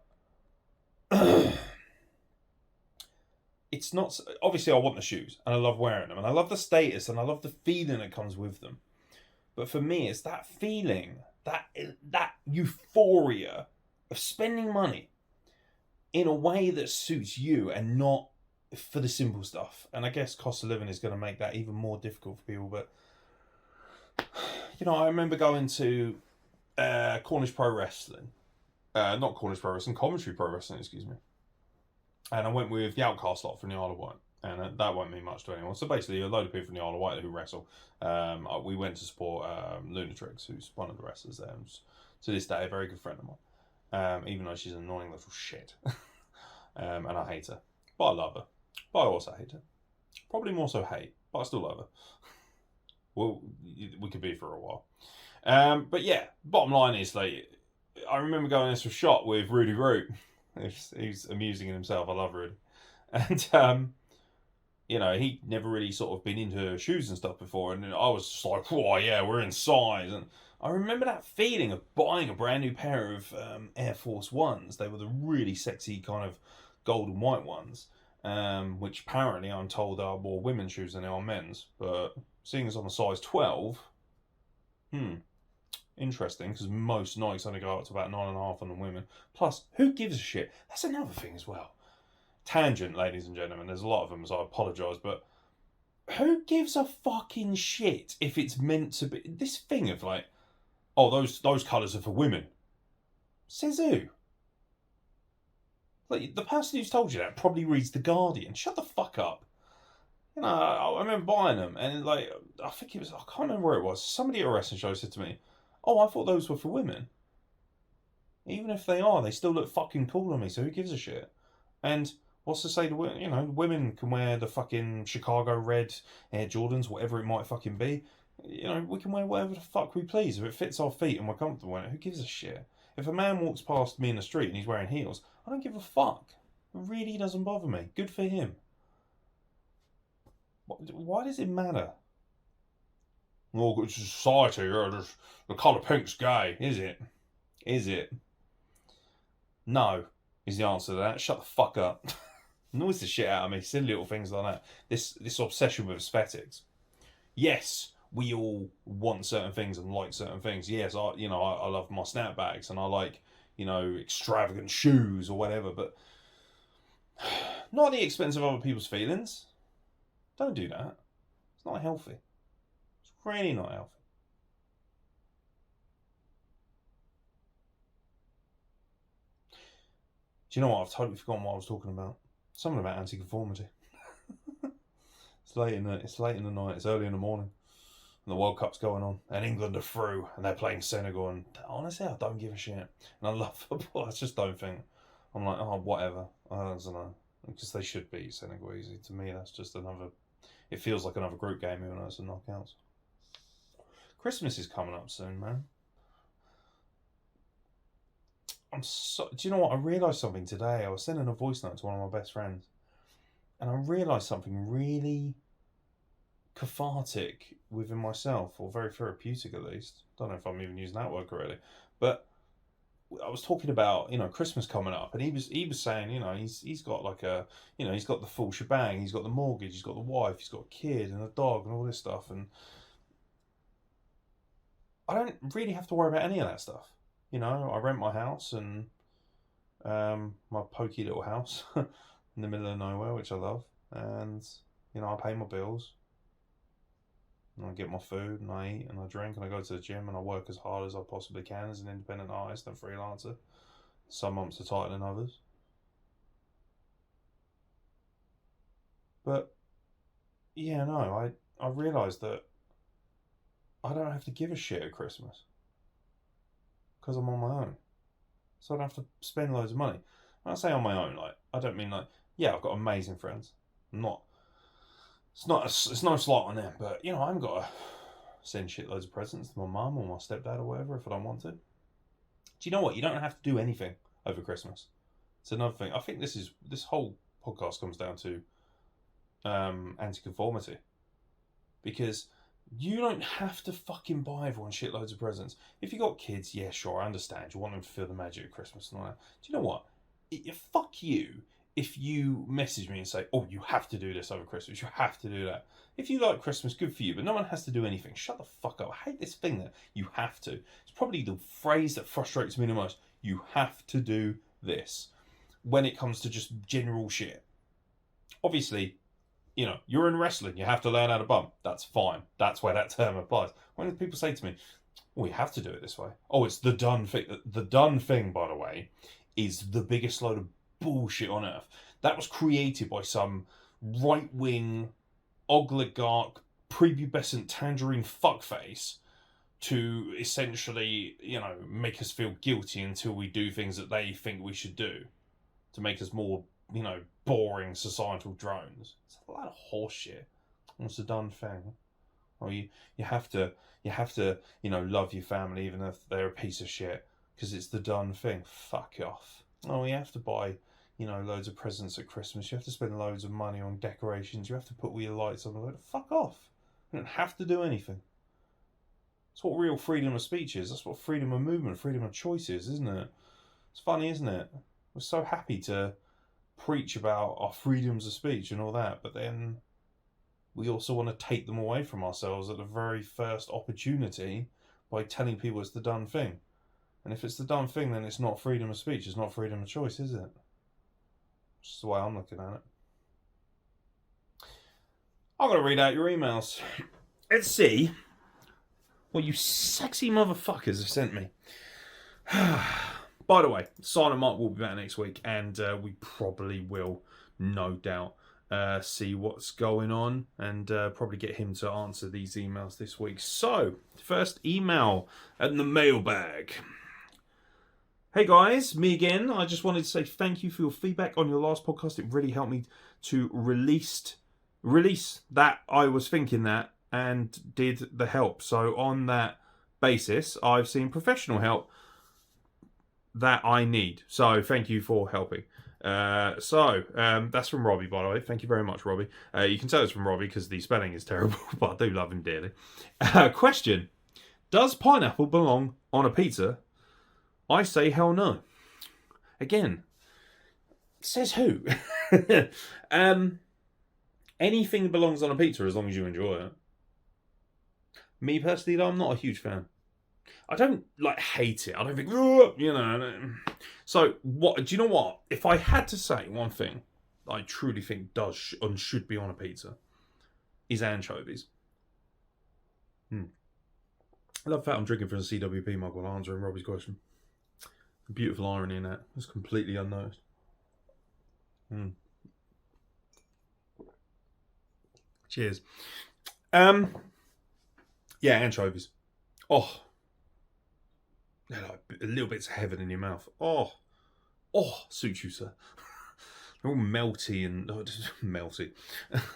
it's not... Obviously, I want the shoes, and I love wearing them, and I love the status, and I love the feeling that comes with them. But for me, it's that feeling, that euphoria of spending money in a way that suits you and not for the simple stuff. And I guess cost of living is going to make that even more difficult for people. But, I remember going to Cornish Pro Wrestling. Not Cornish Pro Wrestling, Coventry Pro Wrestling, excuse me. And I went with the Outcast lot from the Isle of Wight. And that won't mean much to anyone. So basically, a load of people from the Isle of Wight who wrestle. We went to support Lunatrix, who's one of the wrestlers there. Who's, to this day, a very good friend of mine. Even though she's an annoying little shit. And I hate her. But I love her. But I also hate her. Probably more so hate, but I still love her. Well, we could be for a while. But yeah, bottom line is, I remember going into a shot with Rudy Root. He's amusing in himself. I love Rudy. And, he'd never really sort of been into shoes and stuff before. And I was just like, oh yeah, we're in size. And I remember that feeling of buying a brand new pair of Air Force Ones. They were the really sexy kind of gold and white ones, which apparently I'm told are more women's shoes than they are men's. But seeing as I'm a size 12, interesting, because most Nikes only go up to about 9.5 on the women. Plus, who gives a shit? That's another thing as well. Tangent, ladies and gentlemen. There's a lot of them, so I apologise, but who gives a fucking shit if it's meant to be this thing of like, oh, those colours are for women. Says who? Like, the person who's told you that probably reads The Guardian. Shut the fuck up. You know, I remember buying them, and like, I think it was, I can't remember where it was. Somebody at a wrestling show said to me, "Oh, I thought those were for women." Even if they are, they still look fucking cool on me. So who gives a shit? And what's to say women can wear the fucking Chicago red Air Jordans, whatever it might fucking be. We can wear whatever the fuck we please if it fits our feet and we're comfortable in it. Who gives a shit? If a man walks past me in the street and he's wearing heels, I don't give a fuck. It really doesn't bother me. Good for him. Why does it matter? Well, it's society. The colour pink's gay, is it? Is it? No, is the answer to that. Shut the fuck up. Annoys the shit out of me. Silly little things like that. This obsession with aesthetics. Yes, we all want certain things and like certain things. Yes, I love my snapbacks and I like, extravagant shoes or whatever, but not at the expense of other people's feelings. Don't do that. It's not healthy. It's really not healthy. Do you know what? I've totally forgotten what I was talking about. Something about anti-conformity. It's late in the night. It's early in the morning, and the World Cup's going on, and England are through, and they're playing Senegal. And honestly, I don't give a shit. And I love football. I just don't think. I'm like, oh, whatever. I don't know, because they should beat Senegal easy. To me, that's just another. It feels like another group game, even though it's a knockouts. Christmas is coming up soon, man. Do you know what? I realised something today. I was sending a voice note to one of my best friends, and I realised something really cathartic within myself, or very therapeutic at least. Don't know if I'm even using that word correctly, but I was talking about Christmas coming up, and he was saying he's got like he's got the full shebang. He's got the mortgage, he's got the wife, he's got a kid and a dog and all this stuff, and I don't really have to worry about any of that stuff. I rent my house and my pokey little house in the middle of nowhere, which I love, and I pay my bills, and I get my food, and I eat, and I drink, and I go to the gym, and I work as hard as I possibly can as an independent artist and freelancer. Some months are tighter than others, but yeah, no, I realised that I don't have to give a shit at Christmas because I'm on my own. So I don't have to spend loads of money. When I say on my own, like, I don't mean like, yeah, I've got amazing friends. It's no slight on them, but I haven't got to send shitloads of presents to my mum or my stepdad or whatever if I don't want to. Do you know what? You don't have to do anything over Christmas. It's another thing. I think this whole podcast comes down to anti-conformity, because you don't have to fucking buy everyone shitloads of presents. If you got kids, yeah, sure, I understand. You want them to feel the magic of Christmas and all that. Do you know what? Fuck you if you message me and say, oh, you have to do this over Christmas. You have to do that. If you like Christmas, good for you, but no one has to do anything. Shut the fuck up. I hate this thing that you have to. It's probably the phrase that frustrates me the most. You have to do this when it comes to just general shit. Obviously, you're in wrestling, you have to learn how to bump. That's fine. That's where that term applies. When people say to me, well, you have to do it this way. Oh, it's the done thing. The done thing, by the way, is the biggest load of bullshit on earth. That was created by some right-wing, oligarch, prepubescent tangerine fuckface to essentially, make us feel guilty until we do things that they think we should do to make us more, boring societal drones. It's a lot of horseshit. It's a done thing. Well, you have to love your family even if they're a piece of shit because it's the done thing. Fuck off. Oh, you have to buy loads of presents at Christmas. You have to spend loads of money on decorations. You have to put all your lights on the road. Fuck off. You don't have to do anything. That's what real freedom of speech is. That's what freedom of movement, freedom of choice is, isn't it? It's funny, isn't it? We're so happy to preach about our freedoms of speech and all that, but then we also want to take them away from ourselves at the very first opportunity by telling people it's the done thing. And if it's the done thing, then it's not freedom of speech, it's not freedom of choice, is it? Which is the way I'm looking at it. I'm going to read out your emails. Let's see what you sexy motherfuckers have sent me. By the way, Silent Mark will be back next week, and we probably will, no doubt, see what's going on, and probably get him to answer these emails this week. So, first email at the mailbag. Hey guys, me again. I just wanted to say thank you for your feedback on your last podcast. It really helped me to release that I was thinking that and did the help. So on that basis, I've seen professional help that I need. So thank you for helping. That's from Robbie, by the way. Thank you very much, Robbie. You can tell it's from Robbie because the spelling is terrible, but I do love him dearly. Question: does pineapple belong on a pizza? I say hell no. Again, says who? Anything belongs on a pizza as long as you enjoy it. Me personally, though, I'm not a huge fan. I don't hate it. I don't think, you know. So what? Do you know what? If I had to say one thing I truly think does and should be on a pizza, is anchovies. I love that I'm drinking from a CWP mug while answering Robbie's question. Beautiful irony in that. It's completely unnoticed. Cheers. Yeah, anchovies. Oh. They're like little bits of heaven in your mouth. Oh, suits you, sir. They're all melty and melty.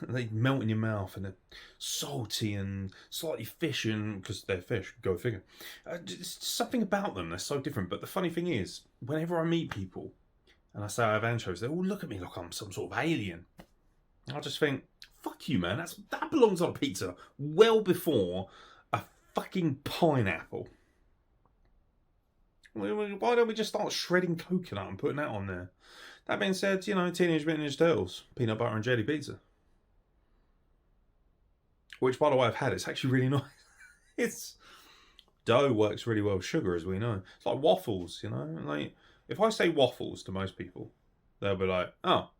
They melt in your mouth and they're salty and slightly fishy, because they're fish. Go figure. Just something about them. They're so different. But the funny thing is, whenever I meet people and I say I have anchovies, they all look at me like I'm some sort of alien. I just think, fuck you, man. That belongs on a pizza well before a fucking pineapple. Why don't we just start shredding coconut and putting that on there? That being said, you know, Teenage Mutant Ninja Turtles, peanut butter and jelly pizza. Which, by the way, I've had. It's actually really nice. Dough works really well with sugar, as we know. It's like waffles, you know? Like, if I say waffles to most people, they'll be like, oh,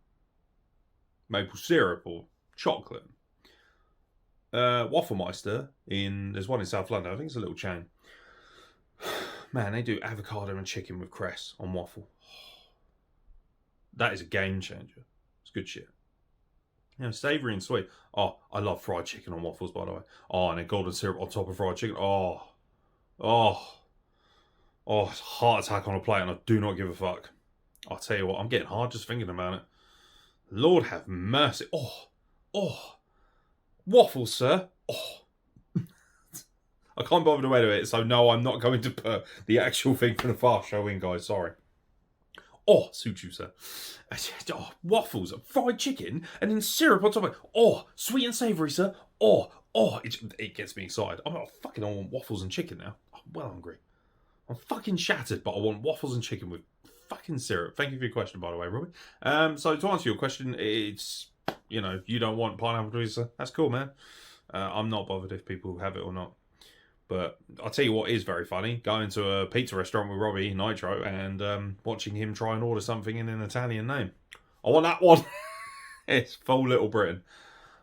maple syrup or chocolate. Wafflemeister, there's one in South London, I think it's a little chain. Man, they do avocado and chicken with cress on waffle. That is a game changer. It's good shit. You know, savoury and sweet. Oh, I love fried chicken on waffles, by the way. Oh, and then golden syrup on top of fried chicken. Oh, it's a heart attack on a plate, and I do not give a fuck. I'll tell you what, I'm getting hard just thinking about it. Lord have mercy. Oh. Waffles, sir. Oh. I can't bother to edit it, so no, I'm not going to put the actual thing for the fast show in, guys. Sorry. Oh, suit you, sir. Oh, waffles, fried chicken, and then syrup on top of it. Oh, sweet and savoury, sir. Oh, it gets me excited. I want waffles and chicken now. I'm well hungry. I'm fucking shattered, but I want waffles and chicken with fucking syrup. Thank you for your question, by the way, Robbie. So to answer your question, it's, you know, you don't want pineapple pizza. That's cool, man. I'm not bothered if people have it or not. But I'll tell you what is very funny. Going to a pizza restaurant with Robbie, Nitro, and watching him try and order something in an Italian name. I want that one. It's full Little Britain.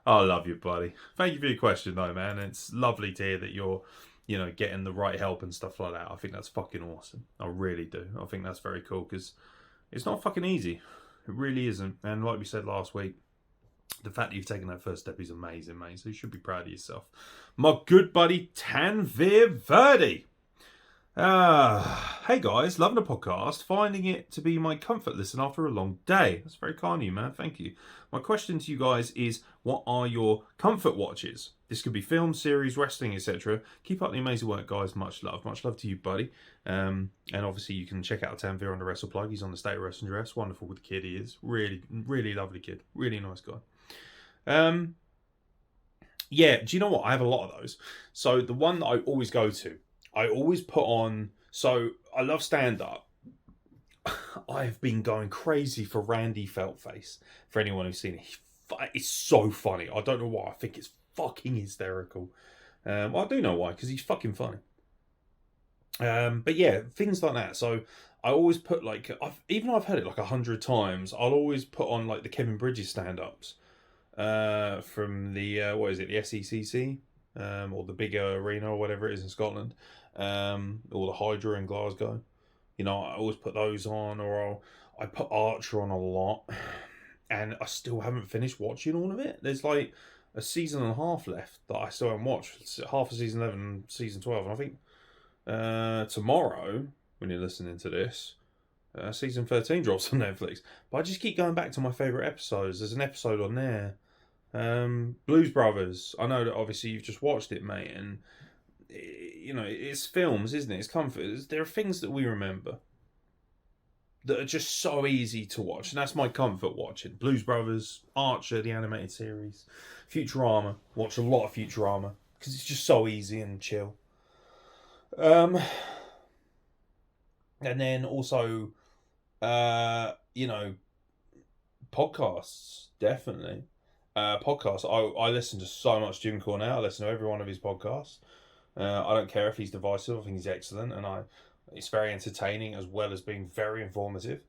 I love you, buddy. Thank you for your question, though, man. It's lovely to hear that you're, you know, getting the right help and stuff like that. I think that's fucking awesome. I really do. I think that's very cool, because it's not fucking easy. It really isn't. And like we said last week, the fact that you've taken that first step is amazing, mate. So you should be proud of yourself. My good buddy, Tanvir Verdi. Hey guys, loving the podcast. Finding it to be my comfort listen after a long day. That's very kind of you, man. Thank you. My question to you guys is, what are your comfort watches? This could be film, series, wrestling, etc. Keep up the amazing work, guys. Much love. Much love to you, buddy. And obviously you can check out Tanvir on the Wrestle Plug. He's on the State of Wrestling Dress. Wonderful with the kid he is. Really, really lovely kid. Really nice guy. Yeah, do you know what? I have a lot of those. So the one that I always go to, I always put on, so I love stand-up. I have been going crazy for Randy Feltface. For anyone who's seen it, it's so funny. I don't know why. I think it's fucking hysterical. Well, I do know why, because he's fucking funny. But yeah, things like that. So I always put like, I've heard it like 100 times. I'll always put on like the Kevin Bridges stand-ups. from the what is it, the SECC, or the bigger arena or whatever it is in Scotland, or the Hydra in Glasgow. You know, I always put those on, or I put Archer on a lot, and I still haven't finished watching all of it. There's like a season and a half left that I still haven't watched. It's half of season 11 and season 12, and I think tomorrow, when you're listening to this, season 13 drops on Netflix. But I just keep going back to my favourite episodes. There's an episode on there, Blues Brothers. I know that obviously you've just watched it, mate, and you know, it's films, isn't it? It's comfort. There are things that we remember that are just so easy to watch, and that's my comfort watching. Blues Brothers, Archer, the animated series, Futurama. Watch a lot of Futurama because it's just so easy and chill. And then also, you know, podcasts, definitely. Podcasts. I listen to so much Jim Cornette. I listen to every one of his podcasts. I don't care if he's divisive. I think he's excellent, and it's very entertaining as well as being very informative.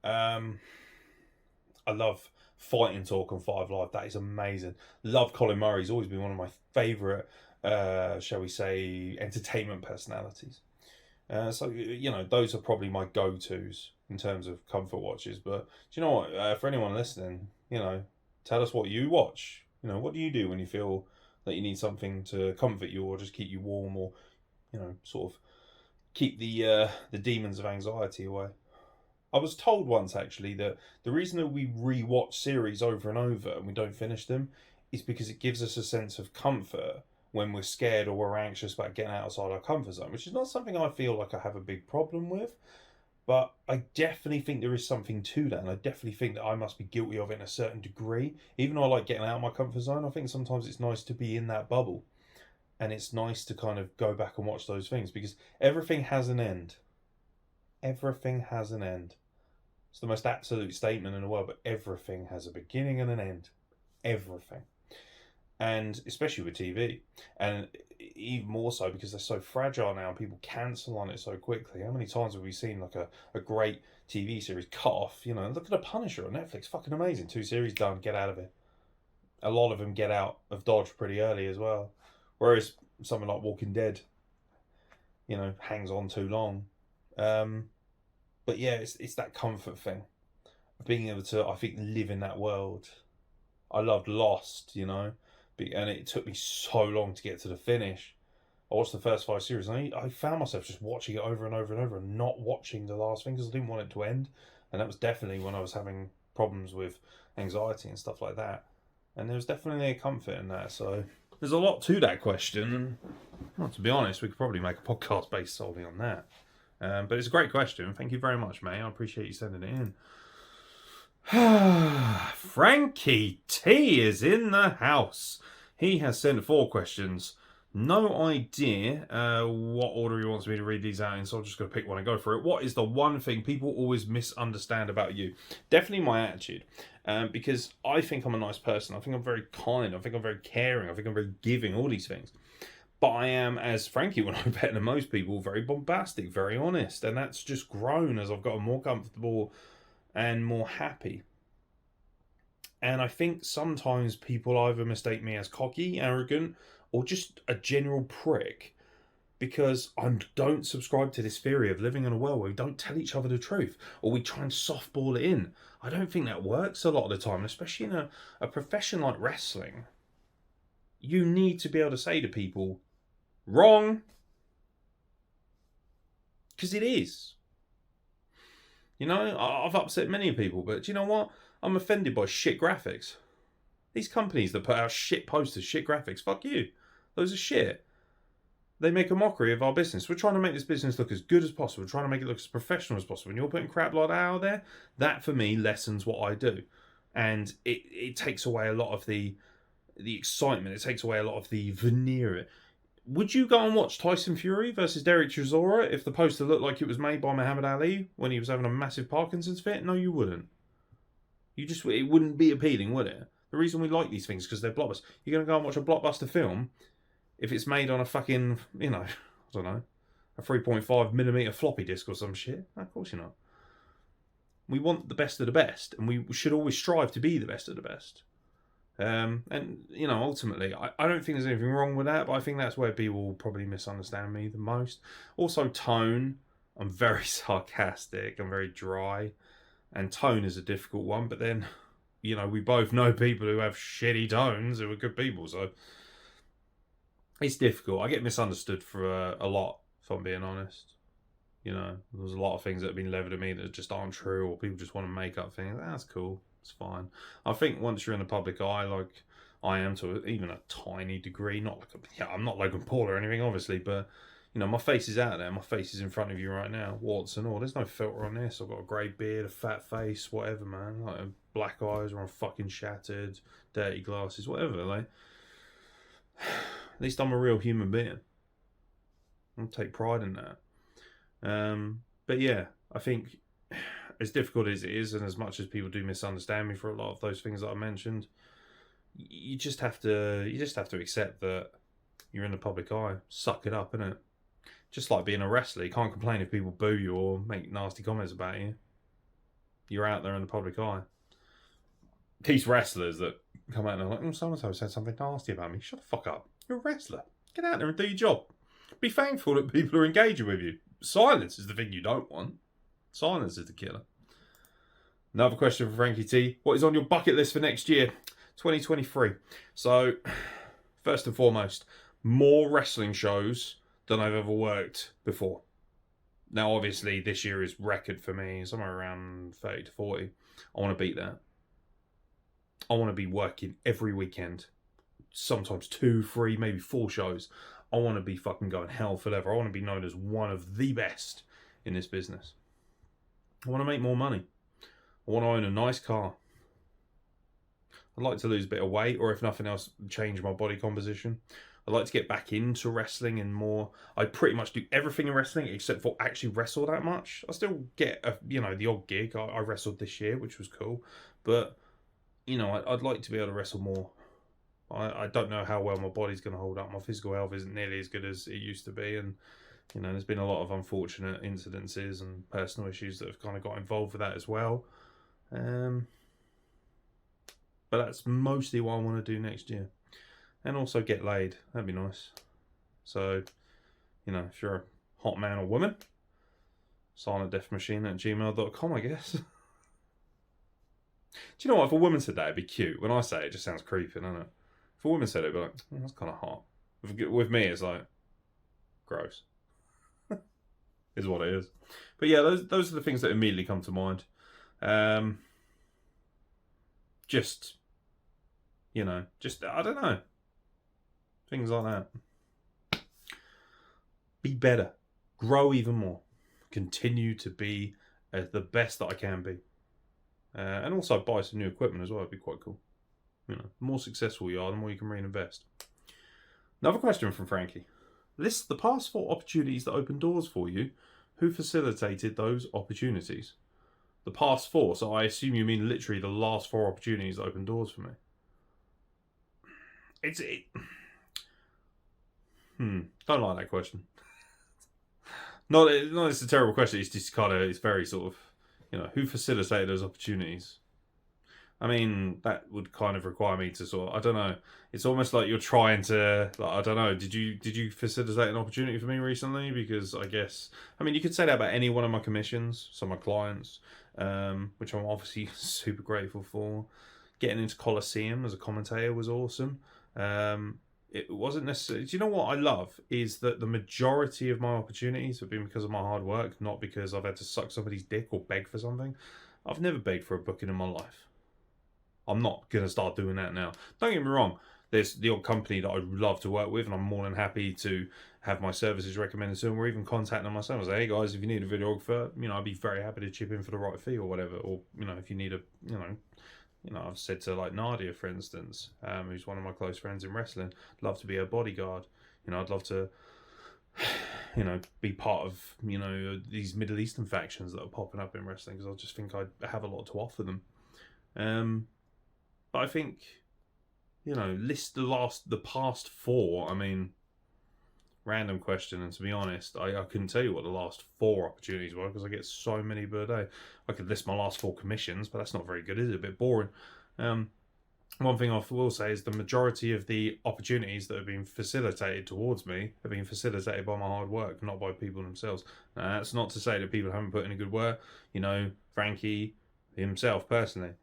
I love Fighting Talk on 5 Live. That is amazing. Love Colin Murray. He's always been one of my favourite, shall we say, entertainment personalities. So, you know, those are probably my go-tos in terms of comfort watches. But do you know what? For anyone listening, you know, tell us what you watch. You know, what do you do when you feel that you need something to comfort you or just keep you warm, or, you know, sort of keep the demons of anxiety away. I was told once, actually, that the reason that we re-watch series over and over and we don't finish them is because it gives us a sense of comfort when we're scared or we're anxious about getting outside our comfort zone, which is not something I feel like I have a big problem with. But I definitely think there is something to that, and I definitely think that I must be guilty of it in a certain degree. Even though I like getting out of my comfort zone, I think sometimes it's nice to be in that bubble. And it's nice to kind of go back and watch those things, because everything has an end. Everything has an end. It's the most absolute statement in the world, but everything has a beginning and an end. Everything. And especially with TV. And even more so because they're so fragile now and people cancel on it so quickly. How many times have we seen like a great TV series cut off? You know, look at The Punisher on Netflix. Fucking amazing. 2 series done. Get out of it. A lot of them get out of Dodge pretty early as well. Whereas something like Walking Dead, you know, hangs on too long. But yeah, it's that comfort thing. Being able to, I think, live in that world. I loved Lost, you know, and it took me so long to get to the finish. I watched the first 5 series, and I found myself just watching it over and over and over and not watching the last thing because I didn't want it to end. And that was definitely when I was having problems with anxiety and stuff like that. And there was definitely a comfort in that, so there's a lot to that question, and well, to be honest, we could probably make a podcast based solely on that. But it's a great question. Thank you very much, mate. I appreciate you sending it in. Frankie T is in the house. He has sent 4 questions. No idea what order he wants me to read these out in, so I'm just going to pick one and go for it. What is the one thing people always misunderstand about you? Definitely my attitude. Because I think I'm a nice person. I think I'm very kind. I think I'm very caring. I think I'm very giving. All these things. But I am, as Frankie would know better than most people, very bombastic, very honest. And that's just grown as I've gotten more comfortable and more happy. And I think sometimes people either mistake me as cocky, arrogant, or just a general prick, because I don't subscribe to this theory of living in a world where we don't tell each other the truth, or we try and softball it in. I don't think that works a lot of the time, especially in a profession like wrestling. You need to be able to say to people, wrong, because it is. You know, I've upset many people, but do you know what? I'm offended by shit graphics. These companies that put out shit posters, shit graphics, fuck you. Those are shit. They make a mockery of our business. We're trying to make this business look as good as possible. We're trying to make it look as professional as possible. And you're putting crap like that out there, that for me lessens what I do. And it takes away a lot of the excitement. It takes away a lot of the veneer. Would you go and watch Tyson Fury versus Derek Chisora if the poster looked like it was made by Muhammad Ali when he was having a massive Parkinson's fit? No, you wouldn't. It wouldn't be appealing, would it? The reason we like these things is because they're blockbusters. You're going to go and watch a blockbuster film if it's made on a fucking, you know, I don't know, a 3.5mm floppy disk or some shit? No, of course you're not. We want the best of the best, and we should always strive to be the best of the best. And, you know, ultimately, I don't think there's anything wrong with that, but I think that's where people will probably misunderstand me the most. Also, tone. I'm very sarcastic. I'm very dry. And tone is a difficult one, but then, you know, we both know people who have shitty tones who are good people, so it's difficult. I get misunderstood for a lot, if I'm being honest. You know, there's a lot of things that have been leveled at me that just aren't true, or people just want to make up things. That's cool. It's fine. I think once you're in the public eye, like I am to even a tiny degree, not like I'm not Logan Paul or anything, obviously, but you know, my face is out there. My face is in front of you right now, warts and all. There's no filter on this. I've got a grey beard, a fat face, whatever, man. Like black eyes, or I'm fucking shattered, dirty glasses, whatever. Like, at least I'm a real human being. I'll take pride in that. But yeah, I think as difficult as it is, and as much as people do misunderstand me for a lot of those things that I mentioned, you just have to accept that you're in the public eye. Suck it up, innit? Just like being a wrestler, you can't complain if people boo you or make nasty comments about you. You're out there in the public eye. These wrestlers that come out and are like, so-and-so said something nasty about me. Shut the fuck up. You're a wrestler. Get out there and do your job. Be thankful that people are engaging with you. Silence is the thing you don't want. Silence is the killer. Another question for Frankie T. What is on your bucket list for next year? 2023. So, first and foremost, more wrestling shows than I've ever worked before. Now, obviously, this year is record for me, somewhere around 30 to 40. I want to beat that. I want to be working every weekend. Sometimes 2, 3, maybe 4 shows. I want to be fucking going hell for leather. I want to be known as one of the best in this business. I want to make more money. I want to own a nice car. I'd like to lose a bit of weight, or if nothing else, change my body composition. I'd like to get back into wrestling and more. I pretty much do everything in wrestling except for actually wrestle that much. I still get, the odd gig. I wrestled this year, which was cool. But, I'd like to be able to wrestle more. I don't know how well my body's going to hold up. My physical health isn't nearly as good as it used to be. And, there's been a lot of unfortunate incidences and personal issues that have kind of got involved with that as well. But that's mostly what I want to do next year. And also get laid. That'd be nice. So, if you're a hot man or woman, silentdeathmachine@gmail.com, I guess. Do you know what? If a woman said that, it'd be cute. When I say it, it just sounds creepy, doesn't it? If a woman said it, it'd be like, oh, that's kind of hot. With me, it's like, gross. Is what it is. But yeah, those are the things that immediately come to mind. Just, I don't know. Things like that. Be better. Grow even more. Continue to be the best that I can be. And also buy some new equipment as well. It'd be quite cool. The more successful you are, the more you can reinvest. Another question from Frankie. List the past 4 opportunities that opened doors for you. Who facilitated those opportunities? The past 4, so I assume you mean literally the last 4 opportunities that opened doors for me. Don't like that question. Not it's a terrible question. It's just it's very sort of, who facilitated those opportunities? I mean, that would kind of require me to I don't know. It's almost like you're trying to, I don't know. Did you facilitate an opportunity for me recently? Because I guess, you could say that about any one of my commissions, some of my clients, which I'm obviously super grateful for. Getting into Coliseum as a commentator was awesome. It wasn't necessarily. Do you know what I love is that the majority of my opportunities have been because of my hard work, not because I've had to suck somebody's dick or beg for something. I've never begged for a booking in my life. I'm not going to start doing that now. Don't get me wrong. There's the odd company that I'd love to work with, and I'm more than happy to have my services recommended to them, or even contact them myself and say, hey guys, if you need a videographer, I'd be very happy to chip in for the right fee or whatever. Or, if you need I've said to like Nadia, for instance, who's one of my close friends in wrestling, love to be her bodyguard. I'd love to, be part of, these Middle Eastern factions that are popping up in wrestling, because I just think I have a lot to offer them. But I think, list the past 4. Random question, and to be honest, I couldn't tell you what the last 4 opportunities were because I get so many per day. I could list my last 4 commissions, but that's not very good, is it? A bit boring. one thing I will say is the majority of the opportunities that have been facilitated towards me have been facilitated by my hard work, not by people themselves. Now, that's not to say that people haven't put in a good work. You know, Frankie himself personally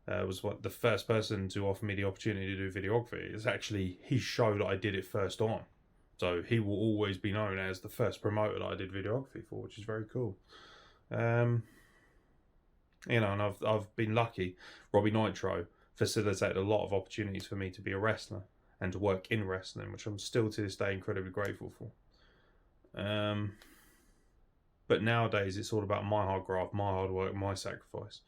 was the first person to offer me the opportunity to do videography. It's actually his show that I did it first on. So he will always be known as the first promoter that I did videography for, which is very cool. And I've been lucky. Robbie Nitro facilitated a lot of opportunities for me to be a wrestler and to work in wrestling, which I'm still to this day incredibly grateful for. But nowadays it's all about my hard graft, my hard work, my sacrifice.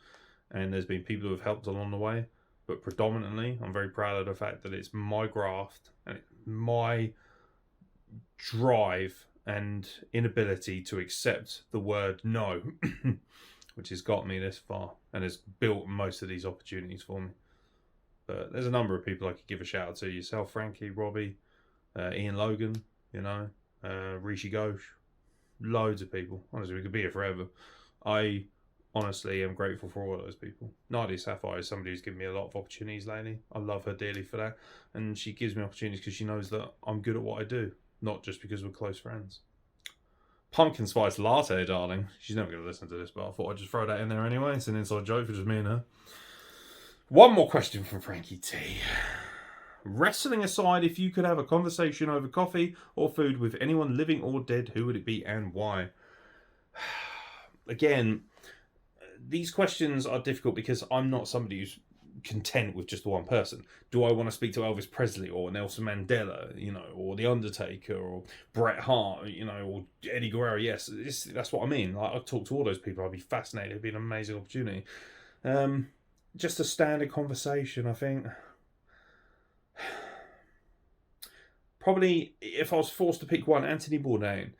And there's been people who have helped along the way, but predominantly I'm very proud of the fact that it's my graft and my drive and inability to accept the word no which has got me this far and has built most of these opportunities for me. But there's a number of people I could give a shout out to. Yourself, Frankie, Robbie, Ian Logan, Rishi Ghosh, loads of people. Honestly, we could be here forever. I honestly am grateful for all of those people. Nadia Sapphire is somebody who's given me a lot of opportunities lately. I love her dearly for that. And she gives me opportunities because she knows that I'm good at what I do, not just because we're close friends. Pumpkin spice latte, darling. She's never going to listen to this, but I thought I'd just throw that in there anyway. It's an inside joke for just me and her. One more question from Frankie T. Wrestling aside, if you could have a conversation over coffee or food with anyone living or dead, who would it be and why? Again, these questions are difficult because I'm not somebody who's content with just one person. Do I want to speak to Elvis Presley or Nelson Mandela, or The Undertaker or Bret Hart, or Eddie Guerrero? Yes, that's what I mean. Like, I'd talk to all those people. I'd be fascinated. It'd be an amazing opportunity. Just a standard conversation, I think. Probably, if I was forced to pick one, Anthony Bourdain.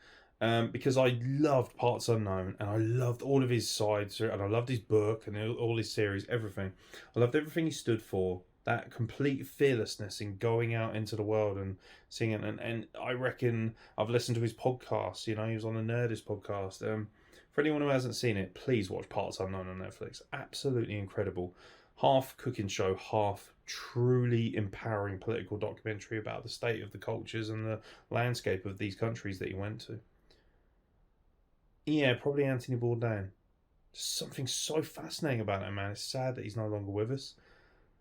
Because I loved Parts Unknown and I loved all of his sides and I loved his book and all his series, everything. I loved everything he stood for. That complete fearlessness in going out into the world and singing. And I reckon I've listened to his podcast. He was on the Nerdist podcast. For anyone who hasn't seen it, please watch Parts Unknown on Netflix. Absolutely incredible. Half cooking show, half truly empowering political documentary about the state of the cultures and the landscape of these countries that he went to. Yeah, probably Anthony Bourdain. Just something so fascinating about him, man. It's sad that he's no longer with us.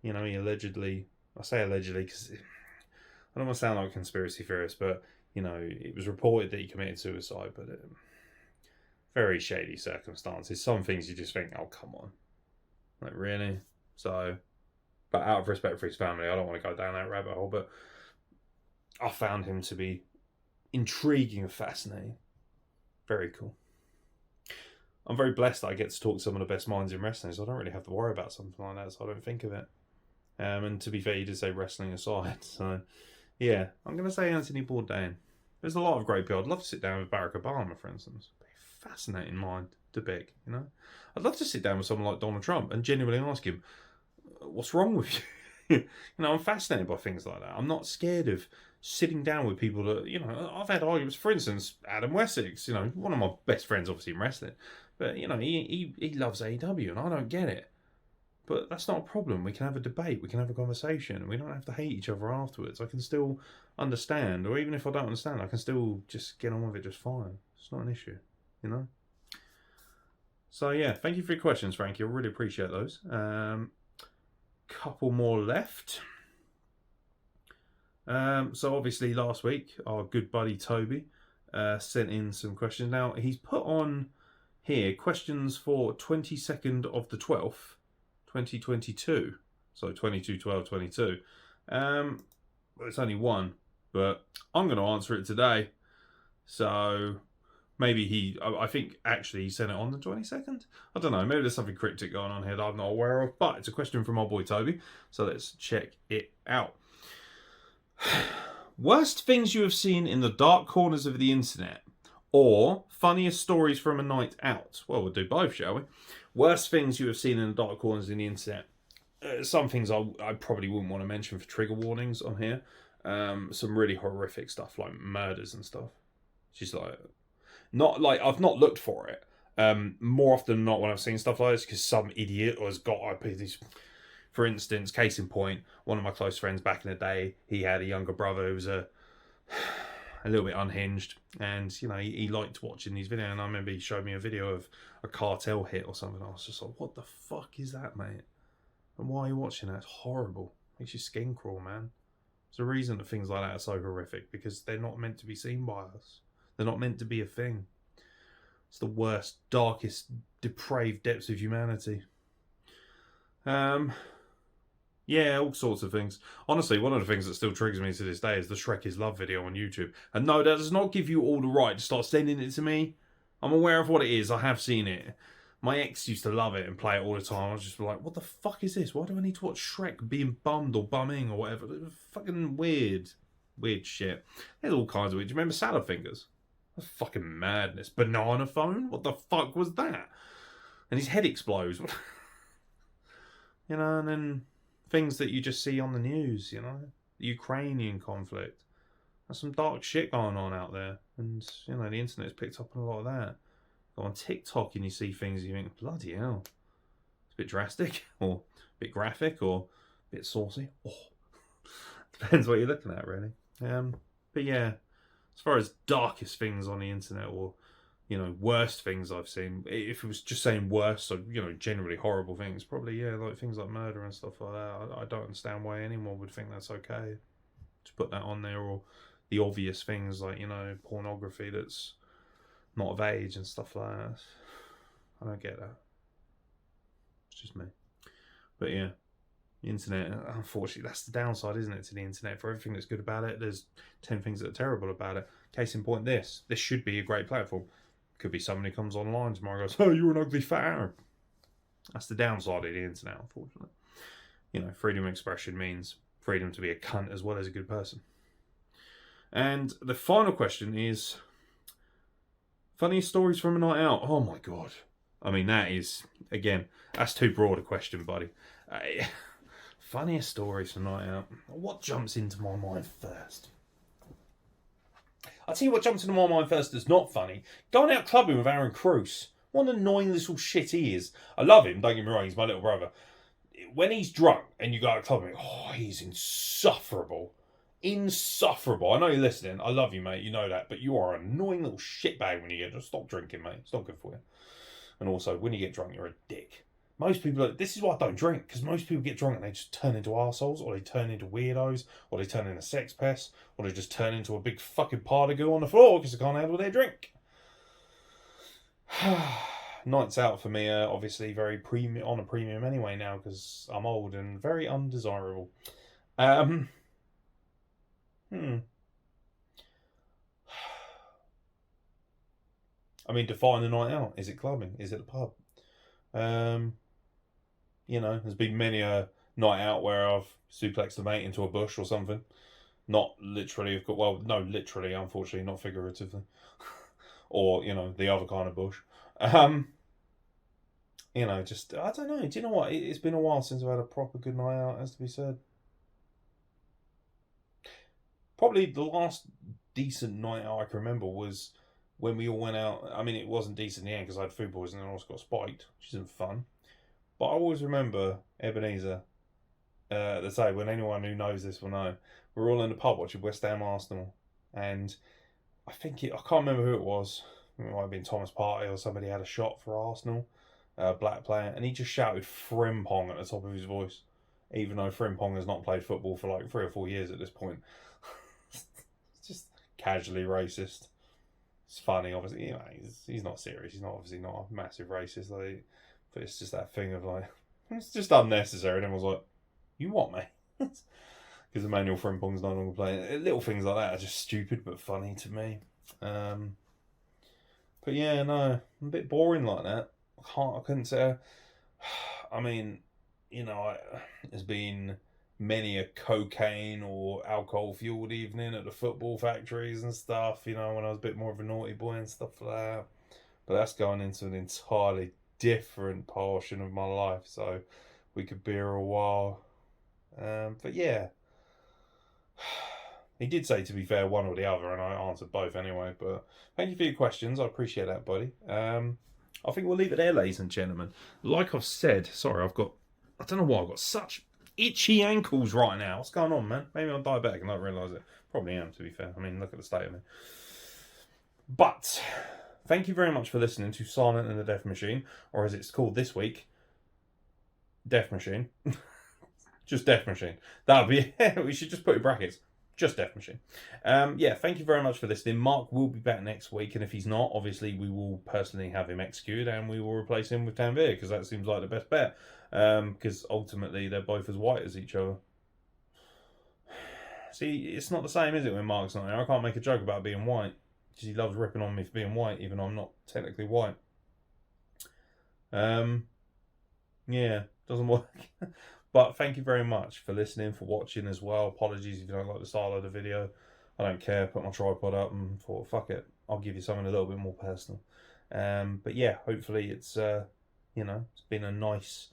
He allegedly, I say allegedly because I don't want to sound like a conspiracy theorist, but, it was reported that he committed suicide, but very shady circumstances. Some things you just think, oh, come on. Like, really? So, but out of respect for his family, I don't want to go down that rabbit hole, but I found him to be intriguing and fascinating. Very cool. I'm very blessed that I get to talk to some of the best minds in wrestling, so I don't really have to worry about something like that, so I don't think of it. And to be fair, you did say wrestling aside, so yeah, I'm going to say Anthony Bourdain. There's a lot of great people. I'd love to sit down with Barack Obama, for instance. Fascinating mind to pick, I'd love to sit down with someone like Donald Trump and genuinely ask him, what's wrong with you? I'm fascinated by things like that. I'm not scared of sitting down with people that, I've had arguments. For instance, Adam Wessex, one of my best friends, obviously, in wrestling. But, he loves AEW and I don't get it. But that's not a problem. We can have a debate. We can have a conversation. We don't have to hate each other afterwards. I can still understand. Or even if I don't understand, I can still just get on with it just fine. It's not an issue, So, yeah, thank you for your questions, Frankie. I really appreciate those. Couple more left. So, obviously, last week, our good buddy Toby sent in some questions. Now, he's put on here questions for 22nd of the 12th, 2022. So, 22/12/22. It's only one, but I'm going to answer it today. So... maybe I think actually he sent it on the 22nd. I don't know. Maybe there's something cryptic going on here that I'm not aware of. But it's a question from our boy Toby. So let's check it out. Worst things you have seen in the dark corners of the internet, or funniest stories from a night out? Well, we'll do both, shall we? Worst things you have seen in the dark corners of the internet. Some things I probably wouldn't want to mention for trigger warnings on here. Some really horrific stuff like murders and stuff. She's like... not like I've not looked for it. More often than not when I've seen stuff like this, because some idiot has got these For instance, case in point, one of my close friends back in the day, he had a younger brother who was a little bit unhinged, and you know, he liked watching these videos. And I remember he showed me a video of a cartel hit or something. I was just like, what the fuck is that, mate? And why are you watching that? It's horrible. Makes your skin crawl, man. There's a reason that things like that are so horrific, because they're not meant to be seen by us. They're not meant to be a thing. It's the worst, darkest, depraved depths of humanity. Yeah, all sorts of things. Honestly, one of the things that still triggers me to this day is the Shrek is Love video on YouTube. And no, that does not give you all the right to start sending it to me. I'm aware of what it is. I have seen it. My ex used to love it and play it all the time. I was just like, what the fuck is this? Why do I need to watch Shrek being bummed or bumming or whatever? Fucking weird. Weird shit. There's all kinds of weird. Do you remember Salad Fingers? That's fucking madness. Banana Phone? What the fuck was that? And his head explodes. You know, and then things that you just see on the news, you know? The Ukrainian conflict. There's some dark shit going on out there. And, you know, the internet's picked up on a lot of that. Go on TikTok and you see things and you think, bloody hell. It's a bit drastic, or a bit graphic, or a bit saucy. Oh. Depends what you're looking at, really. But yeah, as far as darkest things on the internet, or, you know, worst things I've seen, if it was just saying worst, so, you know, generally horrible things, probably, yeah, like things like murder and stuff like that. I don't understand why anyone would think that's okay to put that on there, or the obvious things like, you know, pornography that's not of age and stuff like that. I don't get that. It's just me. But yeah, the internet, unfortunately, that's the downside, isn't it, to the internet? For everything that's good about it, there's 10 things that are terrible about it. Case in point, this should be a great platform. Could be somebody comes online tomorrow and goes, oh, you're an ugly fat Arab. That's the downside of the internet, unfortunately. You know, freedom of expression means freedom to be a cunt as well as a good person. And the final question is, funniest stories from a night out? Oh my god. I mean, that is, again, that's too broad a question, buddy. Funniest stories from a night out. What jumps into my mind first? I'll tell you what jumps into my mind first that's not funny. Going out clubbing with Aaron Cruz. What an annoying little shit he is. I love him, don't get me wrong, he's my little brother. When he's drunk and you go out clubbing, oh, he's insufferable. Insufferable. I know you're listening. I love you, mate. You know that. But you are an annoying little shitbag when you get drunk. Stop drinking, mate. It's not good for you. And also, when you get drunk, you're a dick. Most people, this is why I don't drink, because most people get drunk and they just turn into arseholes, or they turn into weirdos, or they turn into sex pests, or they just turn into a big fucking particle on the floor because they can't handle their drink. Nights out for me are obviously very premium, on a premium anyway now, because I'm old and very undesirable. I mean, define a night out. Is it clubbing? Is it the pub? You know, there's been many a night out where I've suplexed a mate into a bush or something. Not literally, well, no, literally, unfortunately, not figuratively. Or, you know, the other kind of bush. You know, just, I don't know. Do you know what? It's been a while since I've had a proper good night out, as to be said. Probably the last decent night out I can remember was when we all went out. I mean, it wasn't decent in the end because I had food poisoning and I also got spiked, which isn't fun. But I always remember Ebenezer, the say, when anyone who knows this will know, we were all in the pub watching West Ham Arsenal. And I think I can't remember who it was. It might have been Thomas Partey or somebody had a shot for Arsenal, black player. And he just shouted Frimpong at the top of his voice. Even though Frimpong has not played football for like 3 or 4 years at this point. Just casually racist. It's funny, obviously. You know, he's not serious. He's not obviously not a massive racist. Like, but it's just that thing of like, it's just unnecessary. And everyone's like, you what, mate? Because Emmanuel Frimpong's no longer playing. Little things like that are just stupid but funny to me. But yeah, no, I'm a bit boring like that. I couldn't say. I mean, you know, there's been many a cocaine or alcohol fueled evening at the football factories and stuff, you know, when I was a bit more of a naughty boy and stuff like that. But that's going into an entirely different portion of my life, so we could be here a while. But yeah, he did say, to be fair, one or the other, and I answered both anyway. But thank you for your questions. I appreciate that, buddy. I think we'll leave it there, ladies and gentlemen. Like I've said, sorry, I've got I don't know why I've got such itchy ankles right now. What's going on, man? Maybe I'm diabetic and I don't realise it. Probably am, to be fair. I mean, look at the state of me. But thank you very much for listening to Silent and the Death Machine, or as it's called this week, Death Machine. Just Death Machine. That'll be it. We should just put in brackets. Just Death Machine. Yeah, thank you very much for listening. Mark will be back next week, and if he's not, obviously we will personally have him executed, and we will replace him with Tanvir, because that seems like the best bet. Because ultimately they're both as white as each other. See, it's not the same, is it, when Mark's not there? I can't make a joke about being white, because he loves ripping on me for being white, even though I'm not technically white. Yeah, doesn't work. But thank you very much for listening, for watching as well. Apologies if you don't like the style of the video. I don't care. Put my tripod up and thought, fuck it, I'll give you something a little bit more personal. But yeah, hopefully it's it's been a nice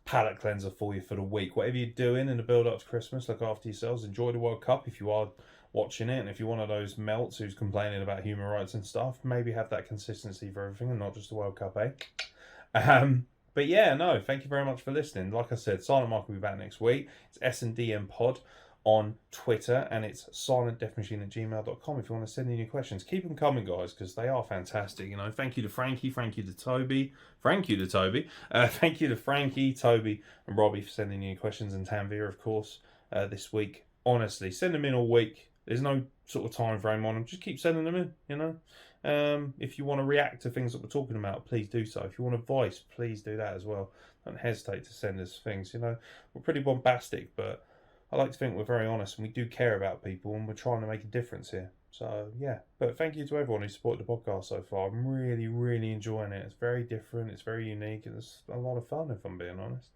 palate cleanser for you for the week. Whatever you're doing in the build up to Christmas, look after yourselves. Enjoy the World Cup if you are watching it, and if you're one of those melts who's complaining about human rights and stuff, maybe have that consistency for everything and not just the World Cup, eh? But yeah, no, thank you very much for listening. Like I said, Silent Mark will be back next week. It's S&DM Pod on Twitter, and it's silentdeathmachine@gmail.com if you want to send in your questions. Keep them coming, guys, because they are fantastic. You know, thank you to Frankie, thank you to Toby, thank you to Frankie, Toby, and Robbie for sending in your questions, and Tanvir, of course, this week. Honestly, send them in all week. There's no sort of time frame on them. Just keep sending them in, you know. If you want to react to things that we're talking about, please do so. If you want a voice, please do that as well. Don't hesitate to send us things. You know, we're pretty bombastic, but I like to think we're very honest and we do care about people, and we're trying to make a difference here. So yeah, but thank you to everyone who supported the podcast so far. I'm really, really enjoying it. It's very different. It's very unique, and it's a lot of fun, if I'm being honest.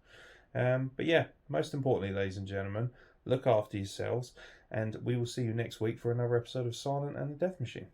But yeah, most importantly, ladies and gentlemen, look after yourselves, and we will see you next week for another episode of Silent and the Death Machine.